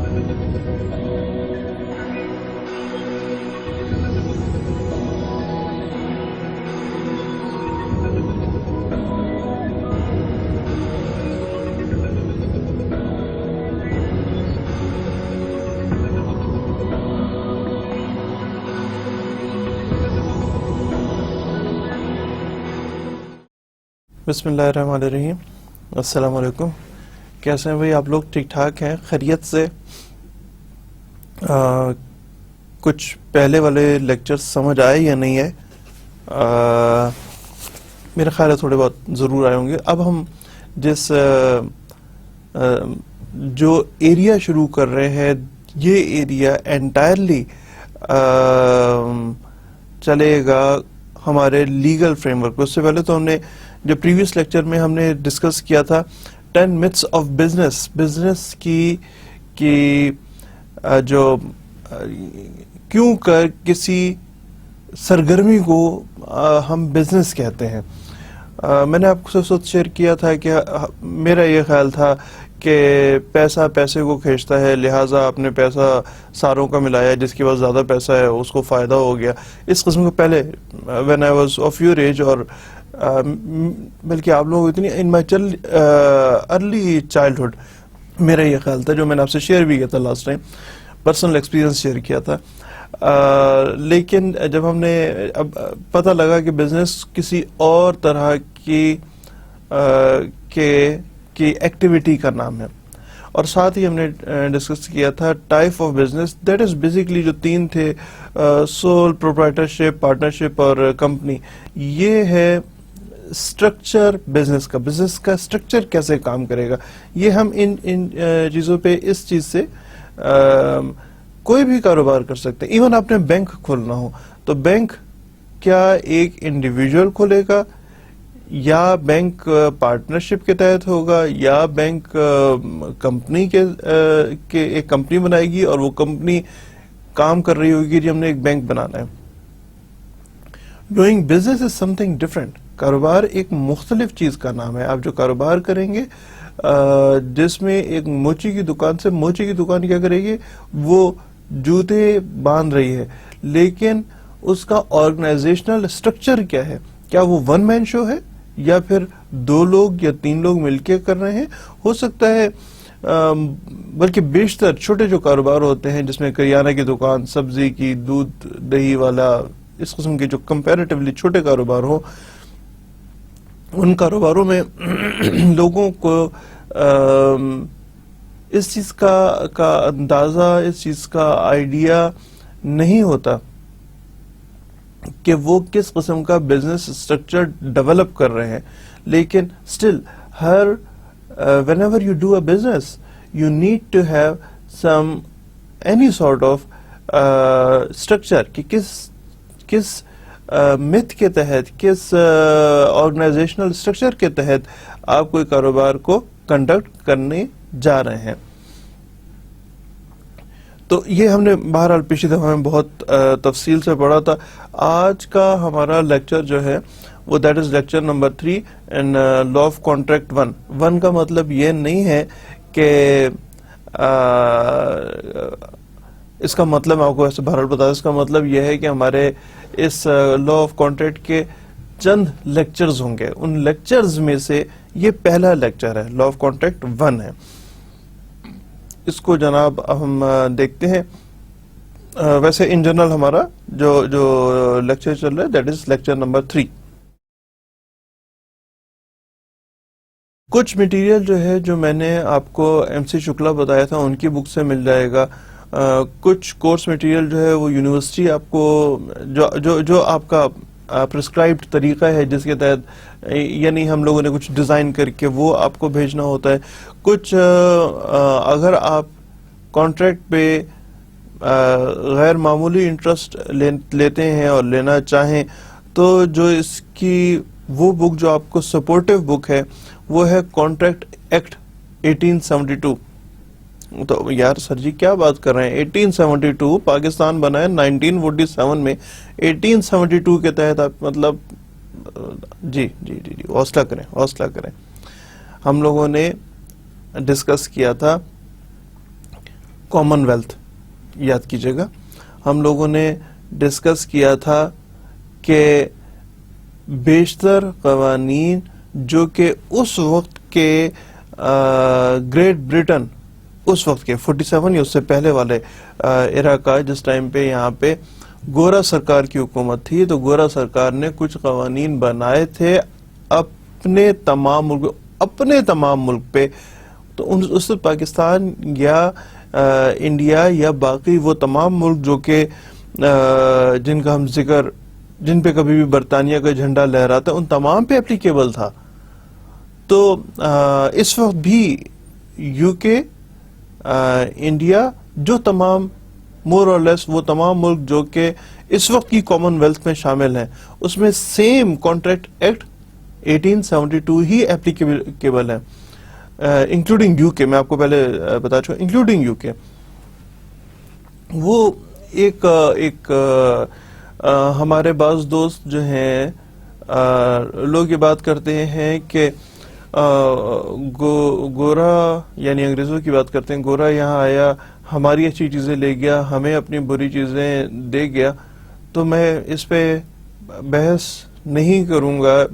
بسم اللہ الرحمن الرحیم. السلام علیکم. کیسے ہیں بھائی آپ لوگ؟ ٹھیک ٹھاک ہیں؟ خیریت سے؟ کچھ پہلے والے لیکچر سمجھ آئے یا نہیں ہے؟ میرا خیال ہے تھوڑے بہت ضرور آئے ہوں گے. اب ہم جس جو ایریا شروع کر رہے ہیں، یہ ایریا انٹائرلی چلے گا ہمارے لیگل فریم ورک. اس سے پہلے تو ہم نے جو پریویس لیکچر میں ہم نے ڈسکس کیا تھا 10 myths آف بزنس کی جو کیوں کر کسی سرگرمی کو ہم بزنس کہتے ہیں. میں نے آپ کو ساتھ شیئر کیا تھا کہ میرا یہ خیال تھا کہ پیسہ پیسے کو کھینچتا ہے، لہٰذا آپ نے پیسہ ساروں کا ملایا، جس کے پاس زیادہ پیسہ ہے اس کو فائدہ ہو گیا. اس قسم کو پہلے when I was of your age، اور بلکہ آپ لوگ اتنی ان مائی ارلی چائلڈہڈ، میرا یہ خیال تھا جو میں نے آپ سے شیئر بھی کیا تھا last time, personal experience share کیا تھا. لیکن جب ہم نے اب پتہ لگا کہ بزنس کسی اور طرح کی ایکٹیویٹی کا نام ہے، اور ساتھ ہی ہم نے ڈسکس کیا تھا type of business, that is basically جو تین تھے، سول پروپرائٹرشپ، پارٹنرشپ اور کمپنی. یہ ہے اسٹرکچر بزنس کا اسٹرکچر کیسے کام کرے گا. یہ ہم ان چیزوں پہ اس چیز سے کوئی بھی کاروبار کر سکتے ہیں. ایون آپ نے بینک کھولنا ہو تو بینک کیا ایک انڈیویجول کھولے گا، یا بینک پارٹنرشپ کے تحت ہوگا، یا بینک کمپنی کے ایک کمپنی بنائے گی اور وہ کمپنی کام کر رہی ہوگی کہ ہم نے ایک بینک بنانا ہے. Doing business is some thing different. کاروبار ایک مختلف چیز کا نام ہے. آپ جو کاروبار کریں گے، جس میں ایک موچی کی دکان سے موچی کی دکان کیا کرے گی، وہ جوتے باندھ رہی ہے، لیکن اس کا آرگنائزیشنل اسٹرکچر کیا ہے؟ کیا وہ ون مین شو ہے، یا پھر 2 لوگ یا 3 لوگ مل کے کر رہے ہیں؟ ہو سکتا ہے بلکہ بیشتر چھوٹے جو کاروبار ہوتے ہیں، جس میں کریانہ کی دکان، سبزی کی، دودھ دہی والا، اس قسم کے جو کمپیریٹیولی چھوٹے کاروبار ہوں، ان کاروباروں میں لوگوں کو اس چیز کا اندازہ، اس چیز کا آئیڈیا نہیں ہوتا کہ وہ کس قسم کا بزنس اسٹرکچر ڈیولپ کر رہے ہیں. لیکن still whenever you do a business you need to have some any sort of structure کہ کس myth کے تحت، کس آرگنائزیشنل اسٹرکچر کے تحت آپ کوئی کاروبار کو کنڈکٹ کرنے جا رہے ہیں. تو یہ ہم نے بہرحال پچھلی دفعہ میں بہت تفصیل سے پڑھا تھا. آج کا ہمارا لیکچر جو ہے وہ that is lecture number 3 in law of contract 1 کا مطلب یہ نہیں ہے کہ اس کا مطلب میں آپ کو ایسے بہرحال بتا دوں، اس کا مطلب یہ ہے کہ ہمارے اس لا آف کانٹریکٹ کے چند لیکچرز ہوں گے. ان لیکچرز میں سے یہ پہلا لیکچر ہے، لا آف کانٹریکٹ 1 ہے. اس کو جناب ہم دیکھتے ہیں. ویسے ان جنرل ہمارا جو لیکچر چل رہا ہے دیٹ از لیکچر نمبر 3. کچھ مٹیریل جو ہے جو میں نے آپ کو ایم سی شکلا بتایا تھا ان کی بک سے مل جائے گا. کچھ کورس مٹیریل جو ہے وہ یونیورسٹی آپ کو جو آپ کا پرسکرائبڈ طریقہ ہے جس کے تحت یعنی ہم لوگوں نے کچھ ڈیزائن کر کے وہ آپ کو بھیجنا ہوتا ہے. کچھ اگر آپ کانٹریکٹ پہ غیر معمولی انٹرسٹ لیتے ہیں اور لینا چاہیں تو جو اس کی وہ بک جو آپ کو سپورٹیو بک ہے وہ ہے کانٹریکٹ ایکٹ 1872. تو یار سر جی کیا بات کر رہے ہیں، 1872 پاکستان بنا ہے 1947 میں، 1872 کے تحت آپ مطلب جی حوصلہ کریں. ہم لوگوں نے ڈسکس کیا تھا کامن ویلتھ یاد کیجیے گا. ہم لوگوں نے ڈسکس کیا تھا کہ بیشتر قوانین جو کہ اس وقت کے گریٹ برٹن، اس وقت کے 47 یا اس سے پہلے والے ایرا کا، جس ٹائم پہ یہاں پہ گورا سرکار کی حکومت تھی، تو گورا سرکار نے کچھ قوانین بنائے تھے اپنے تمام ملک پہ. تو اس پاکستان یا انڈیا یا باقی وہ تمام ملک جو کہ جن کا ہم ذکر، جن پہ کبھی بھی برطانیہ کا جھنڈا لہراتا، ان تمام پہ اپلیکیبل تھا. تو اس وقت بھی یو کے، انڈیا، جو تمام مور اور لیس وہ تمام ملک جو کہ اس وقت کی کامن ویلتھ میں شامل ہیں، اس میں سیم کانٹریکٹ ایکٹ 1872 ہی اپلیکیبل ہے، انکلوڈنگ یو کے. میں آپ کو پہلے بتا چکا انکلوڈنگ یو کے. وہ ایک ہمارے بعض دوست جو ہیں لوگ یہ بات کرتے ہیں کہ گورا، یعنی انگریزوں کی بات کرتے ہیں، گورا یہاں آیا، ہماری اچھی چیزیں لے گیا، ہمیں اپنی بری چیزیں دے گیا. تو میں اس پہ بحث نہیں کروں گا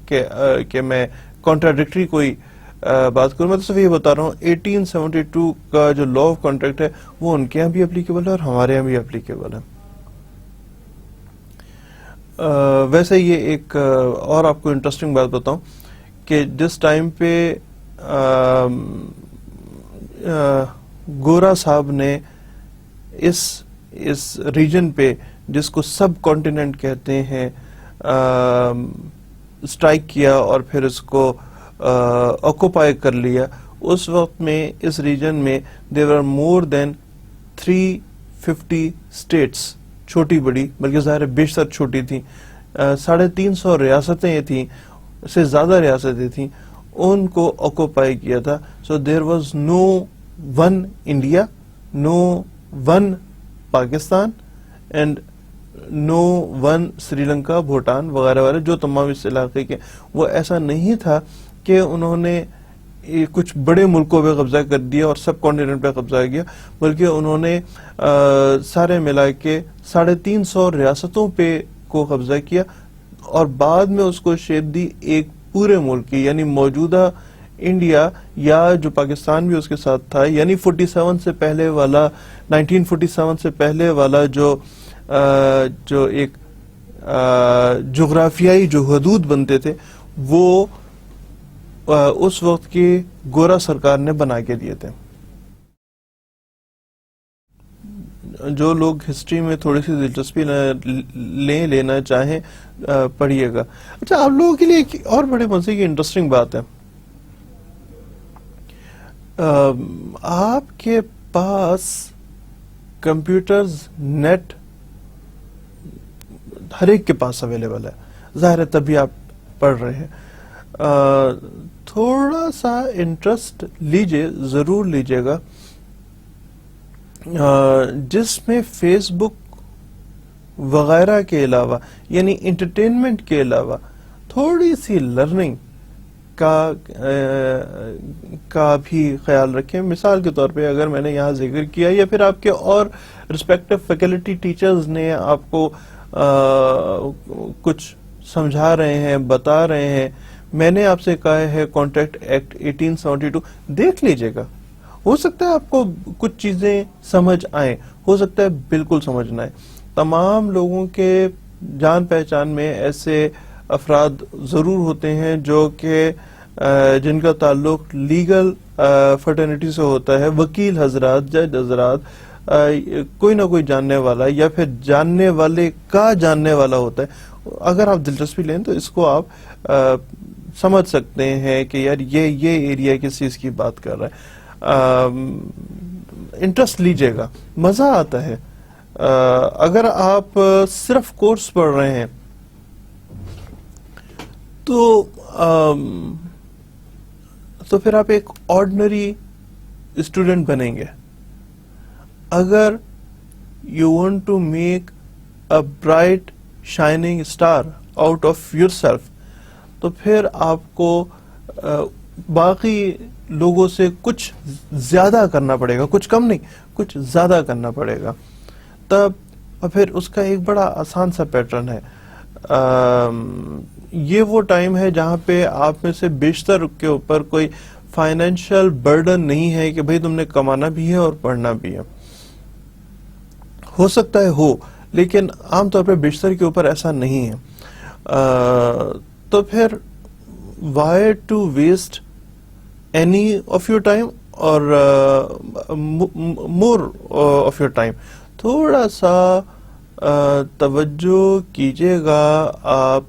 کہ میں کانٹراڈکٹری کوئی بات کروں. میں تو صرف یہ بتا رہا ہوں 1872 کا جو لا آف کانٹریکٹ ہے وہ ان کے یہاں بھی اپلیکیبل ہے اور ہمارے یہاں بھی اپلیکیبل ہے. ویسے یہ ایک اور آپ کو انٹرسٹنگ بات بتاؤں کہ جس ٹائم پہ گورا صاحب نے اس ریجن پہ، جس کو سب کانٹیننٹ کہتے ہیں، اسٹرائک کیا اور پھر اس کو آکوپائی کر لیا، اس وقت میں اس ریجن میں there were more than 350 states, چھوٹی بڑی، بلکہ ظاہر بیشتر چھوٹی تھیں، 350 ریاستیں تھیں، سے زیادہ ریاستیں تھیں، ان کو آکوپائی کیا تھا. So there was no one India, no one Pakistan, and no one Sri Lanka, Bhutan وغیرہ وغیرہ جو تمام اس علاقے کے. وہ ایسا نہیں تھا کہ انہوں نے کچھ بڑے ملکوں پہ قبضہ کر دیا اور سب کانٹیننٹ پہ قبضہ کیا، بلکہ انہوں نے سارے ملا کے 350 ریاستوں پہ کو قبضہ کیا اور بعد میں اس کو شیپ دی ایک پورے ملک کی، یعنی موجودہ انڈیا یا جو پاکستان بھی اس کے ساتھ تھا، یعنی 47 سے پہلے والا، 1947 سے پہلے والا جو ایک جغرافیائی جو حدود بنتے تھے وہ اس وقت کی گورا سرکار نے بنا کے دیے تھے. جو لوگ ہسٹری میں تھوڑی سی دلچسپی لینا چاہیں پڑھیے گا. اچھا، آپ لوگوں کے لیے ایک اور بڑے مزے کی انٹرسٹنگ بات ہے، آپ کے پاس کمپیوٹرز، نیٹ ہر ایک کے پاس اویلیبل ہے، ظاہر ہے تبھی آپ پڑھ رہے ہیں. تھوڑا سا انٹرسٹ لیجئے، ضرور لیجئے گا، جس میں فیس بک وغیرہ کے علاوہ، یعنی انٹرٹینمنٹ کے علاوہ تھوڑی سی لرننگ کا بھی خیال رکھیں. مثال کے طور پہ اگر میں نے یہاں ذکر کیا یا پھر آپ کے اور رسپیکٹو فیکلٹی ٹیچرز نے آپ کو کچھ سمجھا رہے ہیں، بتا رہے ہیں، میں نے آپ سے کہا ہے کانٹریکٹ ایکٹ 1872 دیکھ لیجئے گا. ہو سکتا ہے آپ کو کچھ چیزیں سمجھ آئیں، ہو سکتا ہے بالکل سمجھ نہ آئے. تمام لوگوں کے جان پہچان میں ایسے افراد ضرور ہوتے ہیں جو کہ جن کا تعلق لیگل فرٹرنیٹی سے ہوتا ہے، وکیل حضرات، جج حضرات، کوئی نہ کوئی جاننے والا یا پھر جاننے والے کا جاننے والا ہوتا ہے. اگر آپ دلچسپی لیں تو اس کو آپ سمجھ سکتے ہیں کہ یار یہ ایریا کس چیز کی بات کر رہا ہے. انٹرسٹ لیجئے گا، مزہ آتا ہے. اگر آپ صرف کورس پڑھ رہے ہیں تو پھر آپ ایک آرڈنری اسٹوڈنٹ بنیں گے. اگر you want to make a bright shining star out of yourself, تو پھر آپ کو باقی لوگوں سے کچھ زیادہ کرنا پڑے گا, کچھ کم نہیں, کچھ زیادہ کرنا پڑے گا. تب اور پھر اس کا ایک بڑا آسان سا پیٹرن ہے. یہ وہ ٹائم ہے جہاں پہ آپ میں سے بیشتر کے اوپر کوئی فائنینشیل برڈن نہیں ہے کہ بھئی تم نے کمانا بھی ہے اور پڑھنا بھی ہے. ہو سکتا ہے ہو, لیکن عام طور پہ بیشتر کے اوپر ایسا نہیں ہے. تو پھر why to waste any of your time or more of your time. تھوڑا سا توجہ کیجئے گا آپ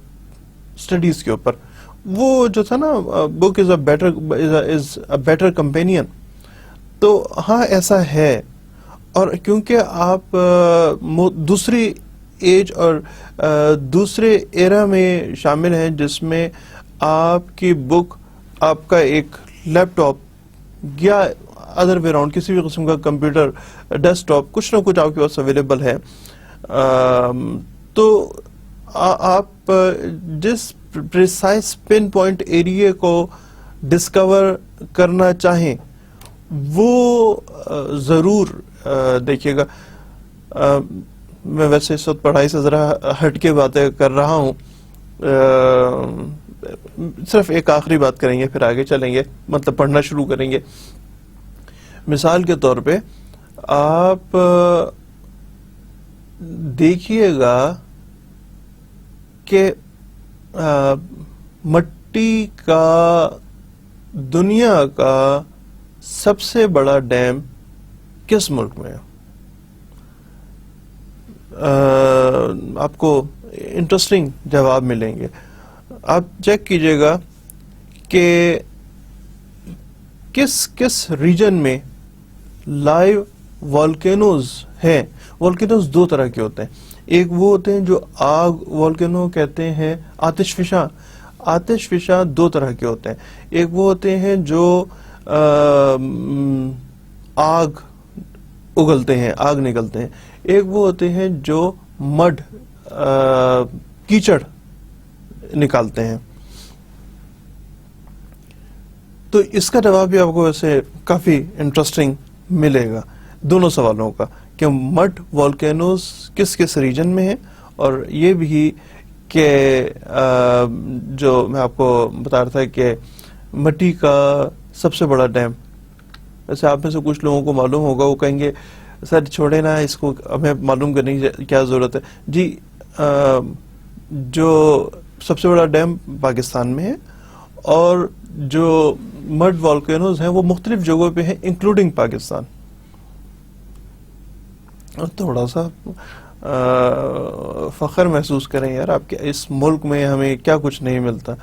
اسٹڈیز کے اوپر. وہ جو تھا نا, بک از اے بیٹر کمپینین, تو ہاں ایسا ہے. اور کیونکہ آپ دوسری ایج اور دوسرے ایرا میں شامل ہیں جس میں آپ کی بک آپ کا ایک لیپ ٹاپ یا ادر وے راؤنڈ کسی بھی قسم کا کمپیوٹر, ڈیسک ٹاپ, کچھ نہ کچھ آپ کے پاس اویلیبل ہے. تو آپ جس پریسائز پن پوائنٹ ایریا کو ڈسکور کرنا چاہیں وہ ضرور دیکھیے گا. میں ویسے اس وقت پڑھائی سے ذرا ہٹ کے باتیں کر رہا ہوں, صرف ایک آخری بات کریں گے پھر آگے چلیں گے, مطلب پڑھنا شروع کریں گے. مثال کے طور پہ آپ دیکھیے گا کہ مٹی کا دنیا کا سب سے بڑا ڈیم کس ملک میں ہے؟ آپ کو انٹرسٹنگ جواب ملیں گے. آپ چیک کیجئے گا کہ کس ریجن میں لائیو والکینوز ہیں. والکینوز دو طرح کے ہوتے ہیں. ایک وہ ہوتے ہیں جو آگ والکینو کہتے ہیں, آتش فشاں. آتش فشاں دو طرح کے ہوتے ہیں. ایک وہ ہوتے ہیں جو آگ اگلتے ہیں, آگ نکلتے ہیں. ایک وہ ہوتے ہیں جو مڈ کیچڑ نکالتے ہیں. تو اس کا جواب بھی آپ کو ویسے کافی انٹرسٹنگ ملے گا دونوں سوالوں کا, کہ مڈ والکینوز کس کس ریجن میں ہیں, اور یہ بھی کہ جو میں آپ کو بتا رہا تھا کہ مٹی کا سب سے بڑا ڈیم. ویسے آپ میں سے کچھ لوگوں کو معلوم ہوگا, وہ کہیں گے سر چھوڑے نا اس کو, ہمیں معلوم کرنے کی کیا ضرورت ہے. جی جو سب سے بڑا ڈیم پاکستان میں ہے, اور جو مڈ والکینوز ہیں وہ مختلف جگہوں پہ ہیں انکلوڈنگ پاکستان. اور تھوڑا سا فخر محسوس کریں یار, آپ کے اس ملک میں ہمیں کیا کچھ نہیں ملتا.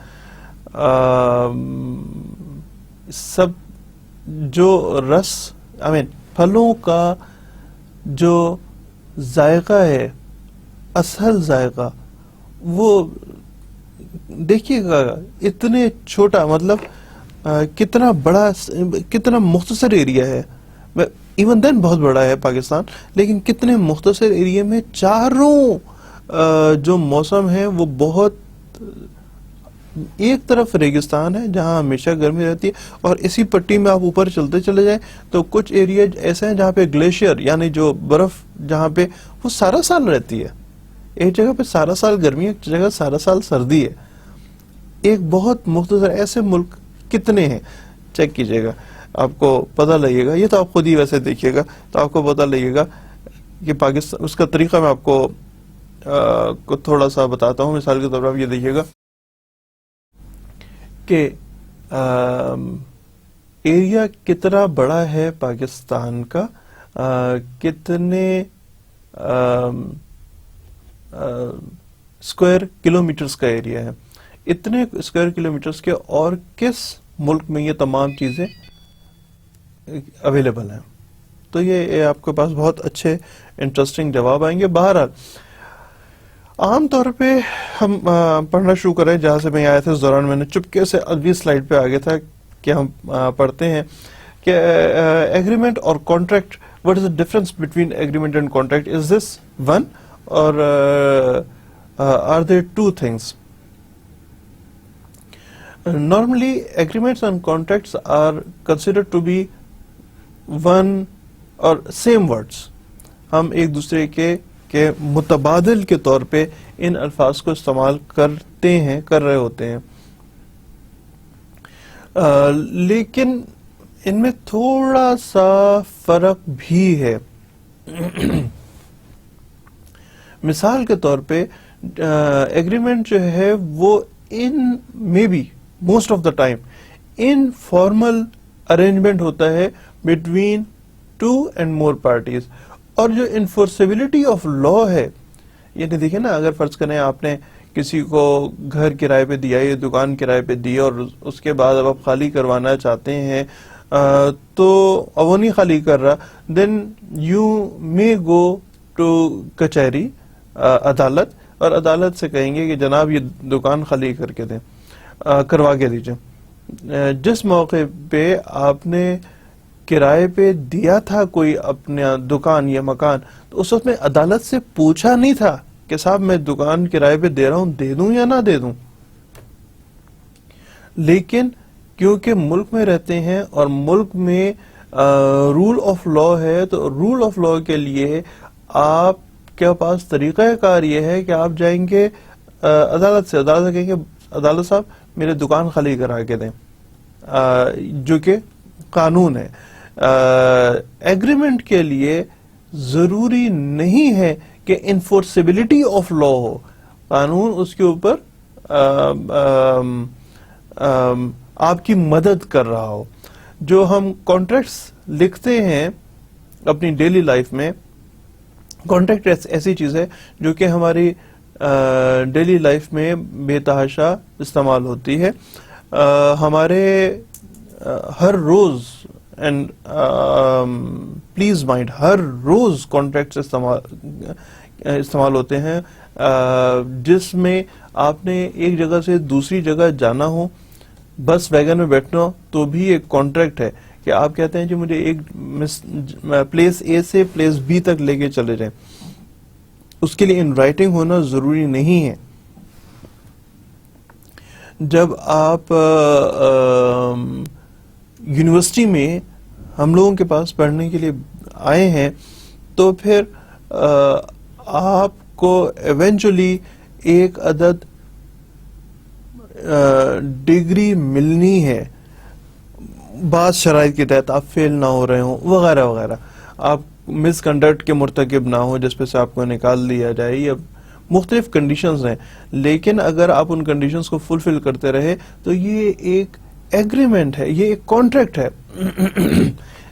سب جو رس پھلوں کا جو ذائقہ ہے, اصل ذائقہ, وہ دیکھیے گا اتنے چھوٹا, مطلب کتنا بڑا, کتنا مختصر ایریا ہے. ایون دین بہت بڑا ہے پاکستان, لیکن کتنے مختصر ایریا میں چاروں جو موسم ہیں وہ بہت, ایک طرف ریگستان ہے جہاں ہمیشہ گرمی رہتی ہے, اور اسی پٹی میں آپ اوپر چلتے چلے جائیں تو کچھ ایریا ایسے ہیں جہاں پہ گلیشیئر یعنی جو برف جہاں پہ وہ سارا سال رہتی ہے. ایک جگہ پہ سارا سال گرمی ہے, ایک جگہ سارا سال سردی ہے. ایک بہت مختصر, ایسے ملک کتنے ہیں چیک کیجئے گا, آپ کو پتہ لگے گا. یہ تو آپ خود ہی ویسے دیکھیے گا تو آپ کو پتہ لگے گا کہ پاکستان, اس کا طریقہ میں آپ کو تھوڑا سا بتاتا ہوں. مثال کے طور پر آپ یہ دیکھیے گا کہ ایریا کتنا بڑا ہے پاکستان کا, کتنے اسکوائر کلومیٹرز کا ایریا ہے, اتنے اسکوائر کلومیٹرز کے, اور کس ملک میں یہ تمام چیزیں اویلیبل ہیں. تو یہ آپ کے پاس بہت اچھے انٹرسٹنگ جواب آئیں گے. بہرحال عام طور پہ ہم پڑھنا شروع کریں جہاں سے میں آیا تھا. اس دوران میں نے چپکے سے اگلی سلائیڈ پہ آگے تھا کہ ہم پڑھتے ہیں کہ ایگریمنٹ اور contract, what is the difference between agreement and contract? Is this one or are there two things? Normally, agreements and contracts are considered to be one or same words. ہم ایک دوسرے کے متبادل کے طور پہ ان الفاظ کو استعمال کر رہے ہوتے ہیں، لیکن ان میں تھوڑا سا فرق بھی ہے. مثال کے طور پہ ایگریمنٹ جو ہے وہ in may be most of the time informal arrangement ہوتا ہے بٹوین 2 and more parties. اور جو انفورسیبلٹی آف لا ہے، یعنی دیکھیں نا، اگر فرض کریں آپ نے کسی کو گھر کرائے پہ دیا یا دکان کرائے پہ دی اور اس کے بعد اب آپ خالی کروانا چاہتے ہیں تو اب وہ نہیں خالی کر رہا، then you may go to کچہری، عدالت، اور عدالت سے کہیں گے کہ جناب یہ دکان خالی کر کے دیں، کروا کے دیجئے. جس موقع پہ آپ نے کرائے پہ دیا تھا کوئی اپنا دکان یا مکان، تو اس وقت میں عدالت سے پوچھا نہیں تھا کہ صاحب میں دکان کرائے پہ دے رہا ہوں، دے دوں یا نہ دے دوں. لیکن کیونکہ ملک میں رہتے ہیں اور ملک میں رول آف لا ہے، تو رول آف لا کے لیے آپ کے پاس طریقہ کار یہ ہے کہ آپ جائیں گے عدالت سے کہیں گے عدالت صاحب میرے دکان خالی کرا کے دیں، جو کہ قانون ہے. ایگریمنٹ کے لیے ضروری نہیں ہے کہ انفورسیبلٹی آف لا ہو، قانون اس کے اوپر آپ کی مدد کر رہا ہو. جو ہم کانٹریکٹس لکھتے ہیں اپنی ڈیلی لائف میں، کانٹریکٹ ایسی چیز ہے جو کہ ہماری ڈیلی لائف میں بے تحاشا استعمال ہوتی ہے. ہمارے ہر روز، اینڈ پلیز مائنڈ، ہر روز کانٹریکٹس استعمال ہوتے ہیں جس میں آپ نے ایک جگہ سے دوسری جگہ جانا ہو، بس ویگن میں بیٹھنا ہو تو بھی ایک کانٹریکٹ ہے کہ آپ کہتے ہیں کہ مجھے ایک پلیس اے سے پلیس بی تک لے کے چلے جائیں. اس کے لیے ان رائٹنگ ہونا ضروری نہیں ہے. جب آپ یونیورسٹی میں ہم لوگوں کے پاس پڑھنے کے لیے آئے ہیں تو پھر آپ کو ایونچولی ایک عدد ڈگری ملنی ہے، بعض شرائط کے تحت آپ فیل نہ ہو رہے ہوں وغیرہ وغیرہ، آپ مس کنڈکٹ کے مرتکب نہ ہو جس پہ سے آپ کو نکال دیا جائے، یا مختلف کنڈیشنز ہیں. لیکن اگر آپ ان کنڈیشنز کو فلفل کرتے رہے تو یہ ایک ایگریمنٹ ہے، یہ ایک کانٹریکٹ ہے.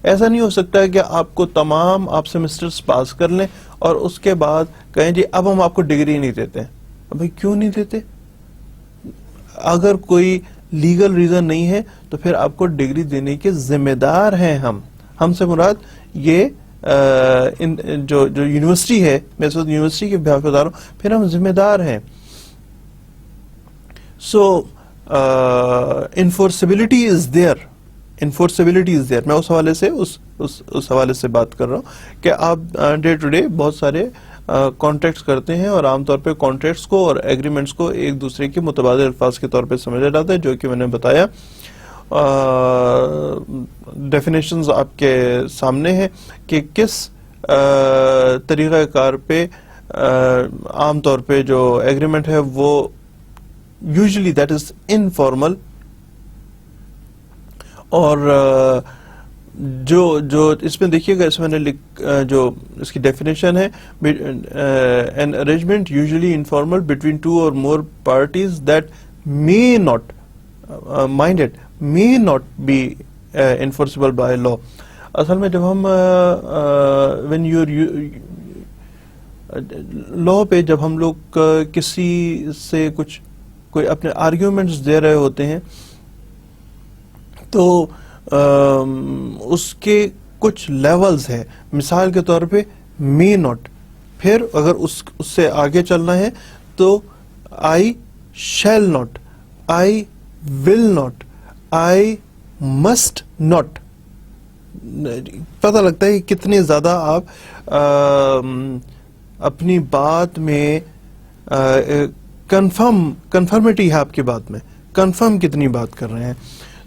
ایسا نہیں ہو سکتا کہ آپ کو تمام آپ سیمسٹرز پاس کر لیں اور اس کے بعد کہیں جی اب ہم آپ کو ڈگری نہیں دیتے. بھائی کیوں نہیں دیتے؟ اگر کوئی لیگل ریزن نہیں ہے تو پھر آپ کو ڈگری دینے کے ذمہ دار ہیں ہم سے مراد یہ جو یونیورسٹی ہے، میں اس وقت یونیورسٹی کے بحاف بتا رہا ہوں، پھر ہم ذمہ دار ہیں. سو انفورسیبلٹی از دیئر، انفورسیبلٹی از دیئر. میں اس حوالے سے اس حوالے سے بات کر رہا ہوں کہ آپ ڈے ٹو ڈے بہت سارے کانٹریکٹس کرتے ہیں، اور عام طور پہ کانٹریکٹس کو اور ایگریمنٹس کو ایک دوسرے کے متبادل الفاظ کے طور پہ سمجھا جاتا ہے، جو کہ میں نے بتایا. ڈیفینیشنز آپ کے سامنے ہیں کہ کس طریقہ کار پہ عام طور پہ جو ایگریمنٹ ہے وہ یوزلی دیٹ از انفارمل، اور جو اس میں دیکھیے گا، اس میں نے جو اس کی ڈیفینیشن ہے، an arrangement usually informal between 2 or more parties that may not mind it may not be enforceable by law. اصل میں جب ہم when law پہ جب ہم لوگ کسی سے کوئی اپنے آرگیومنٹس دے رہے ہوتے ہیں تو اس کے کچھ لیولز ہیں. مثال کے طور پہ may not، پھر اگر اس سے آگے چلنا ہے تو I shall not، I will not، I must not. پتہ لگتا ہے کہ کتنے زیادہ آپ اپنی بات میں کنفرمیٹی ہے، آپ کی بات میں کنفرم کتنی بات کر رہے ہیں.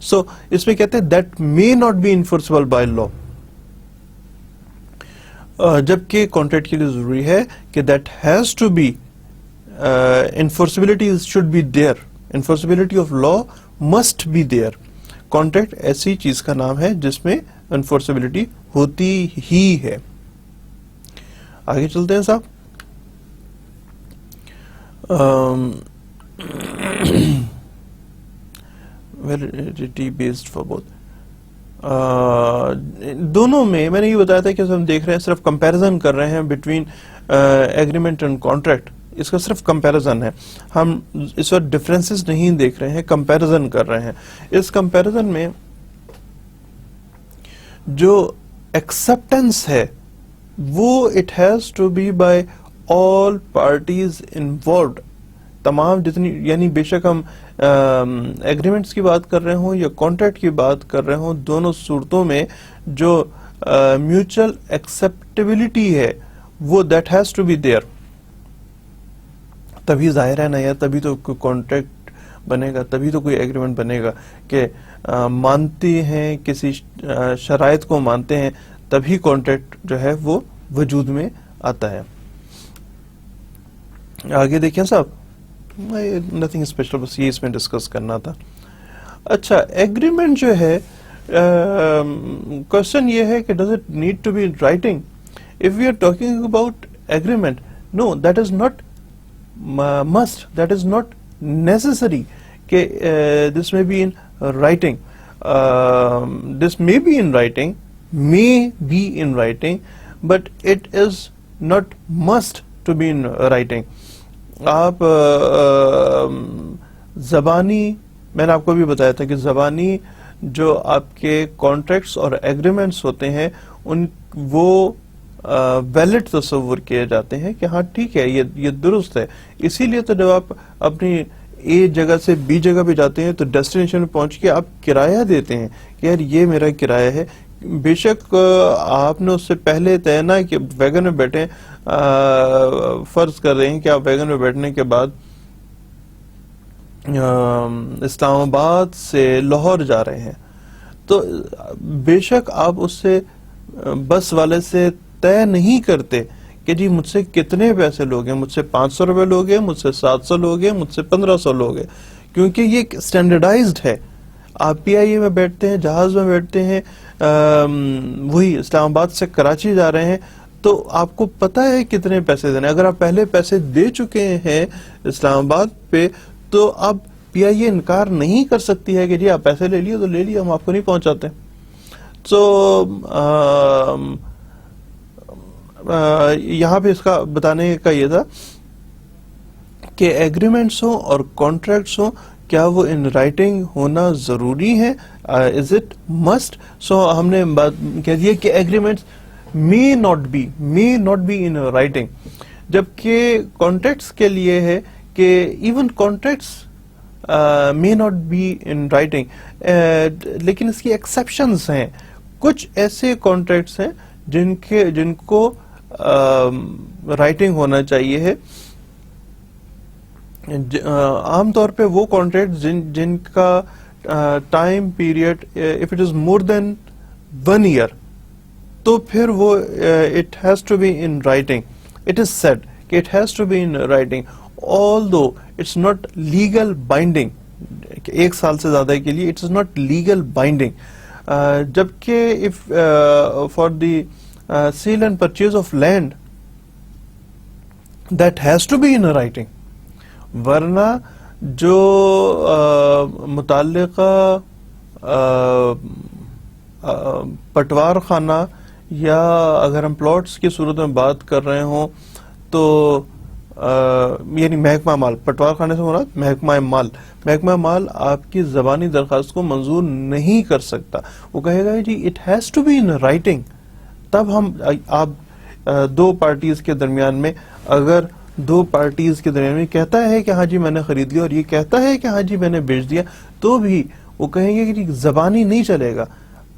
سو اس میں کہتے ہیں that may not be enforceable by law, جبکہ کانٹریکٹ کے لیے ضروری ہے کہ that has to be enforceability should be there, enforceability of law must be there. Contract ایسی چیز کا نام ہے جس میں انفورسبلٹی ہوتی ہی ہے. آگے چلتے ہیں صاحب. ویلیڈیٹی بیسڈ فار بوتھ, دونوں میں نے یہ بتایا تھا کہ ہم دیکھ رہے ہیں صرف کمپیریزن کر رہے ہیں بٹوین ایگریمنٹ اینڈ کانٹریکٹ. اس کا صرف کمپیریزن ہے, ہم اس وقت ڈفرینسز نہیں دیکھ رہے ہیں, کمپیریزن کر رہے ہیں. اس کمپیریزن میں جو ایکسپٹنس ہے وہ it has to be by all parties involved, تمام جتنی, یعنی بے شک ہم ایگریمنٹس کی بات کر رہے ہوں یا کانٹریکٹ کی بات کر رہے ہوں, دونوں صورتوں میں جو میوچل ایکسپٹیبلٹی ہے وہ that has to be there. تبھی ظاہر ہے نا یار, تبھی تو کوئی کانٹریکٹ بنے گا, تبھی تو کوئی ایگریمنٹ بنے گا کہ مانتے ہیں کسی شرائط کو مانتے ہیں, تبھی کانٹریکٹ جو ہے وہ وجود میں آتا ہے. آگے دیکھیں صاحب, نتھنگ اسپیشل, بس یہ اس میں ڈسکس کرنا تھا. اچھا, ایگریمنٹ جو ہے, کوشچن یہ ہے کہ does it need to be in writing. If we are talking about agreement, no, that is not must, that is not necessary کہ this may be in writing. This may be in writing, but it is not must to be in writing. آپ زبانی, میں نے آپ کو بھی بتایا تھا کہ زبانی جو آپ کے کانٹریکٹس اور ایگریمنٹس ہوتے ہیں ان وہ ویلڈ تصور کیے جاتے ہیں کہ ہاں ٹھیک ہے, یہ درست ہے. اسی لیے تو جب آپ اپنی اے جگہ سے بی جگہ پہ جاتے ہیں تو ڈیسٹینیشن میں پہنچ کے آپ کرایہ دیتے ہیں کہ یار یہ میرا کرایہ ہے. بے شک آپ نے اس سے پہلے طے نہ کہ ویگن میں بیٹھیں, فرض کر رہے ہیں کہ آپ ویگن میں بیٹھنے کے بعد اسلام آباد سے لاہور جا رہے ہیں, تو بے شک آپ اس سے بس والے سے طے نہیں کرتے کہ جی مجھ سے کتنے پیسے لوگ ہیں, مجھ سے 500 روپے لوگ ہیں, مجھ سے 700 لوگ ہیں, مجھ سے 1500 لوگ ہیں, کیونکہ یہ اسٹینڈرڈائزڈ ہے. آپ پی آئی اے میں بیٹھتے ہیں, جہاز میں بیٹھتے ہیں, وہی اسلام آباد سے کراچی جا رہے ہیں, تو آپ کو پتا ہے کتنے پیسے دینے. اگر آپ پہلے پیسے دے چکے ہیں اسلام آباد پہ تو اب پی آئی اے انکار نہیں کر سکتی ہے کہ جی آپ پیسے لے لیے تو لے لیے, ہم آپ کو نہیں پہنچاتے. تو یہاں پہ اس کا بتانے کا یہ تھا کہ ایگریمنٹس ہوں اور کانٹریکٹس ہوں, کیا وہ ان رائٹنگ ہونا ضروری ہے, از اٹ مسٹ. سو ہم نے بات کہہ دیا کہ agreements may not be in writing, جبکہ کانٹریکٹس کے لیے ہے کہ even contracts may not be in writing, لیکن اس کی ایکسیپشنز ہیں. کچھ ایسے کانٹریکٹس ہیں جن کو رائٹنگ ہونا چاہیے ہے. عام طور پہ وہ کانٹریکٹ جن کا time period if it is more than 1 year, تو پھر وہ it has to be in writing. It is said کہ it has to be in writing, although it's not legal binding. 1 سال سے زیادہ کے لیے it is not legal binding. جبکہ for the sale and purchase of land, that has to be in writing. ورنہ جو متعلقہ پٹوار خانہ یا اگر ہم پلاٹس کی صورت میں بات کر رہے ہوں تو یعنی محکمہ مال, پٹوار خانے سے مراد محکمہ مال آپ کی زبانی درخواست کو منظور نہیں کر سکتا. وہ کہے گا جی it has to be in writing. تب ہم آپ 2 پارٹیز کے درمیان میں, اگر 2 پارٹیز کے درمیان میں کہتا ہے کہ ہاں جی میں نے خرید لیا اور یہ کہتا ہے کہ ہاں جی میں نے بیچ دیا, تو بھی وہ کہیں گے کہ جی زبانی نہیں چلے گا,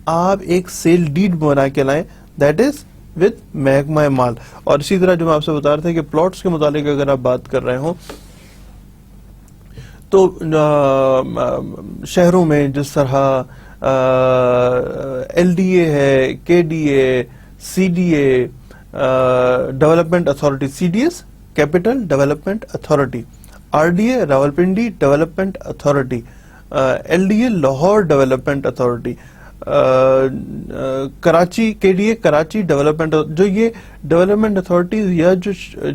آپ ایک سیل ڈیڈ بنا کے لائیں, دیٹ از وتھ محکمہ مال. اور اسی طرح جو میں آپ سے بتا رہا تھا کہ پلاٹس کے متعلق اگر آپ بات کر رہے ہوں تو شہروں میں جس طرح LDA ہے, KDA, CDA, development authority, CDS capital development authority, RDA Rawalpindi development authority, LDA Lahore development authority, Karachi KDA Karachi development, جو یہ ڈیولپمنٹ اتھارٹیز یا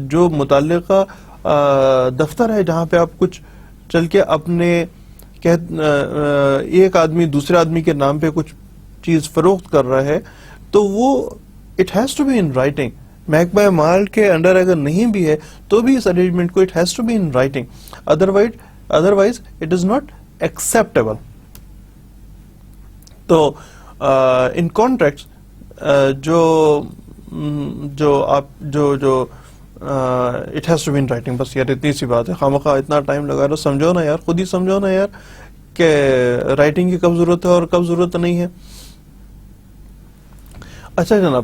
جو متعلقہ دفتر ہے جہاں پہ آپ کچھ چل کے اپنے ایک آدمی دوسرے آدمی کے نام پہ کچھ چیز فروخت کر رہا ہے, تو وہ it has to be in writing. محکمہ مال کے انڈر اگر نہیں بھی ہے تو بھی اس ارینجمنٹ کو it has to be in writing, otherwise it is not acceptable. تو ان کانٹریکٹ جو آپ جو it has to be in writing. بس یار اتنی سی بات ہے, خواہ اتنا ٹائم لگا رہا, سمجھو نا یار, خود ہی سمجھو نا یار کہ رائٹنگ کی کب ضرورت ہے اور کب ضرورت نہیں ہے. اچھا جناب,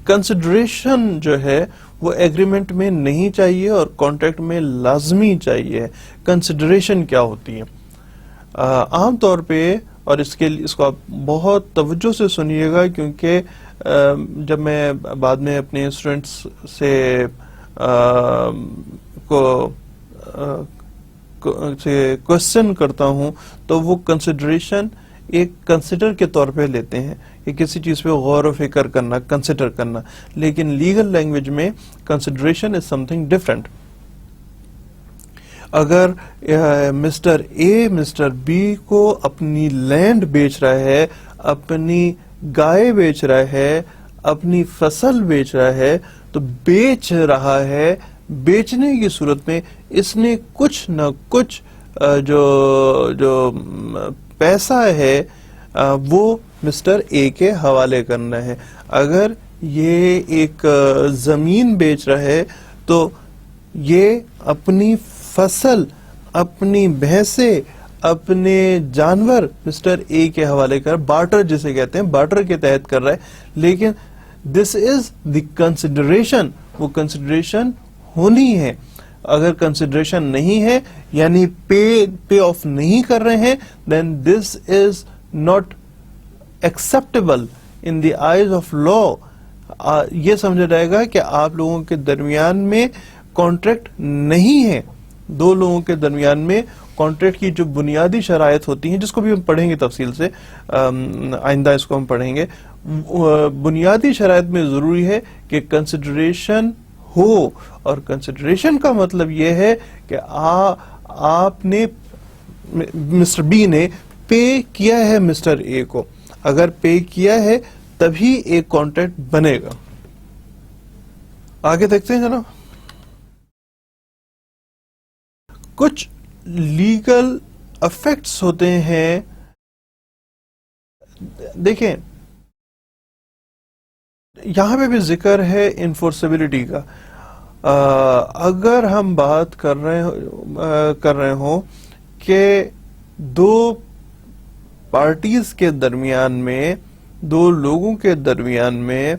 کنسیڈریشن جو ہے وہ ایگریمنٹ میں نہیں چاہیے اور کانٹریکٹ میں لازمی چاہیے. کنسیڈریشن کیا ہوتی ہے؟ عام طور پہ, اور اس کو آپ بہت توجہ سے سنیے گا, کیونکہ جب میں بعد میں اپنے اسٹوڈنٹس سے کوشچن کرتا ہوں تو وہ کنسیڈریشن ایک کنسیڈر کے طور پہ لیتے ہیں کہ کسی چیز پہ غور و فکر کرنا, کنسیڈر کرنا, لیکن لیگل لینگویج میں consideration is some thing different. اگر مسٹر اے مسٹر بی کو اپنی لینڈ بیچ رہا ہے, اپنی گائے بیچ رہا ہے, اپنی فصل بیچ رہا ہے, تو بیچ رہا ہے, بیچنے کی صورت میں اس نے کچھ نہ کچھ جو پیسہ ہے وہ مسٹر اے کے حوالے کرنا ہے. اگر یہ ایک زمین بیچ رہا ہے تو یہ اپنی فصل, اپنی بھینسیں, اپنے جانور مسٹر اے کے حوالے کر, بارٹر جسے کہتے ہیں, بارٹر کے تحت کر رہا ہے. لیکن دس از دی کنسیڈریشن, وہ کنسیڈریشن ہونی ہے. اگر کنسیڈریشن نہیں ہے یعنی پے آف نہیں کر رہے ہیں, then this is not acceptable in the eyes of law. یہ سمجھا جائے گا کہ آپ لوگوں کے درمیان میں کانٹریکٹ نہیں ہے. دو لوگوں کے درمیان میں کانٹریکٹ کی جو بنیادی شرائط ہوتی ہیں, جس کو بھی ہم پڑھیں گے تفصیل سے, آئندہ اس کو ہم پڑھیں گے, بنیادی شرائط میں ضروری ہے کہ کنسیڈریشن ہو. اور کنسیڈریشن کا مطلب یہ ہے کہ آپ نے, مسٹر بی نے پے کیا ہے مسٹر اے کو. اگر پے کیا ہے تبھی ایک کانٹریکٹ بنے گا. آگے دیکھتے ہیں جناب. کچھ لیگل افیکٹس ہوتے ہیں. دیکھیں یہاں پہ بھی ذکر ہے انفورسیبلٹی کا. اگر ہم بات کر رہے ہوں کہ دو پارٹیز کے درمیان میں, دو لوگوں کے درمیان میں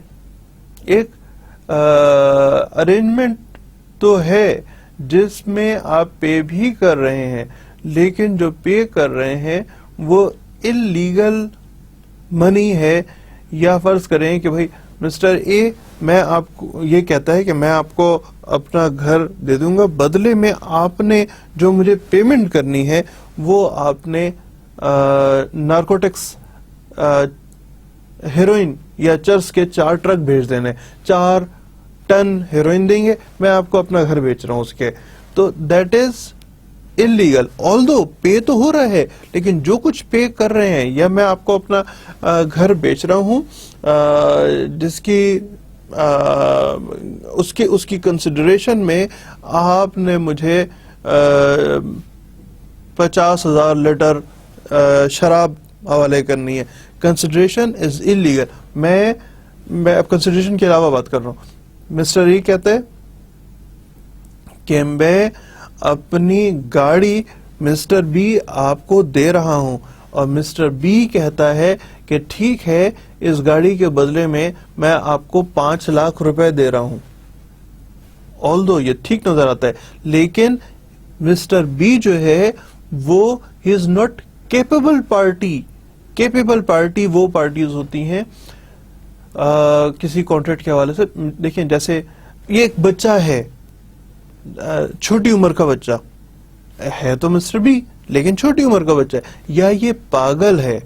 ایک ارینجمنٹ تو ہے جس میں آپ پے بھی کر رہے ہیں, لیکن جو پے کر رہے ہیں وہ انلیگل منی ہے. یا فرض کریں کہ بھائی مسٹر اے میں آپ کو یہ کہتا ہے کہ میں آپ کو اپنا گھر دے دوں گا, بدلے میں آپ نے جو مجھے پیمنٹ کرنی ہے وہ آپ نے نارکوٹکس, ہیروئن یا چرس کے 4 ٹرک بھیج دینے, 4 ٹن ہیروئن دیں گے, میں آپ کو اپنا گھر بیچ رہا ہوں اس کے. تو دیٹ از انلیگل. آلدو پے تو ہو رہا ہے, لیکن جو کچھ پے کر رہے ہیں, یا میں آپ کو اپنا گھر بیچ رہا ہوں جس کی اس کی کنسیڈریشن میں آپ نے مجھے 50,000 لیٹر شراب حوالے کرنی ہے. Consideration is illegal. میں اب کنسیڈریشن کے علاوہ بات کر رہا ہوں. مسٹر ای کہتے ہیں کہ میں اپنی گاڑی مسٹر بی آپ کو دے رہا ہوں, اور مسٹر بی کہتا ہے کہ ٹھیک ہے اس گاڑی کے بدلے میں آپ کو 5 لاکھ روپے دے رہا ہوں. آلدو یہ ٹھیک نظر آتا ہے, لیکن مسٹر بی جو ہے وہ he is not capable party. Capable party وہ پارٹیز ہوتی ہیں کسی کانٹریکٹ کے حوالے سے. دیکھیں جیسے یہ ایک بچہ ہے, چھوٹی عمر کا بچہ ہے تو مسٹر بی, لیکن چھوٹی عمر کا بچہ ہے, یا یہ پاگل ہے,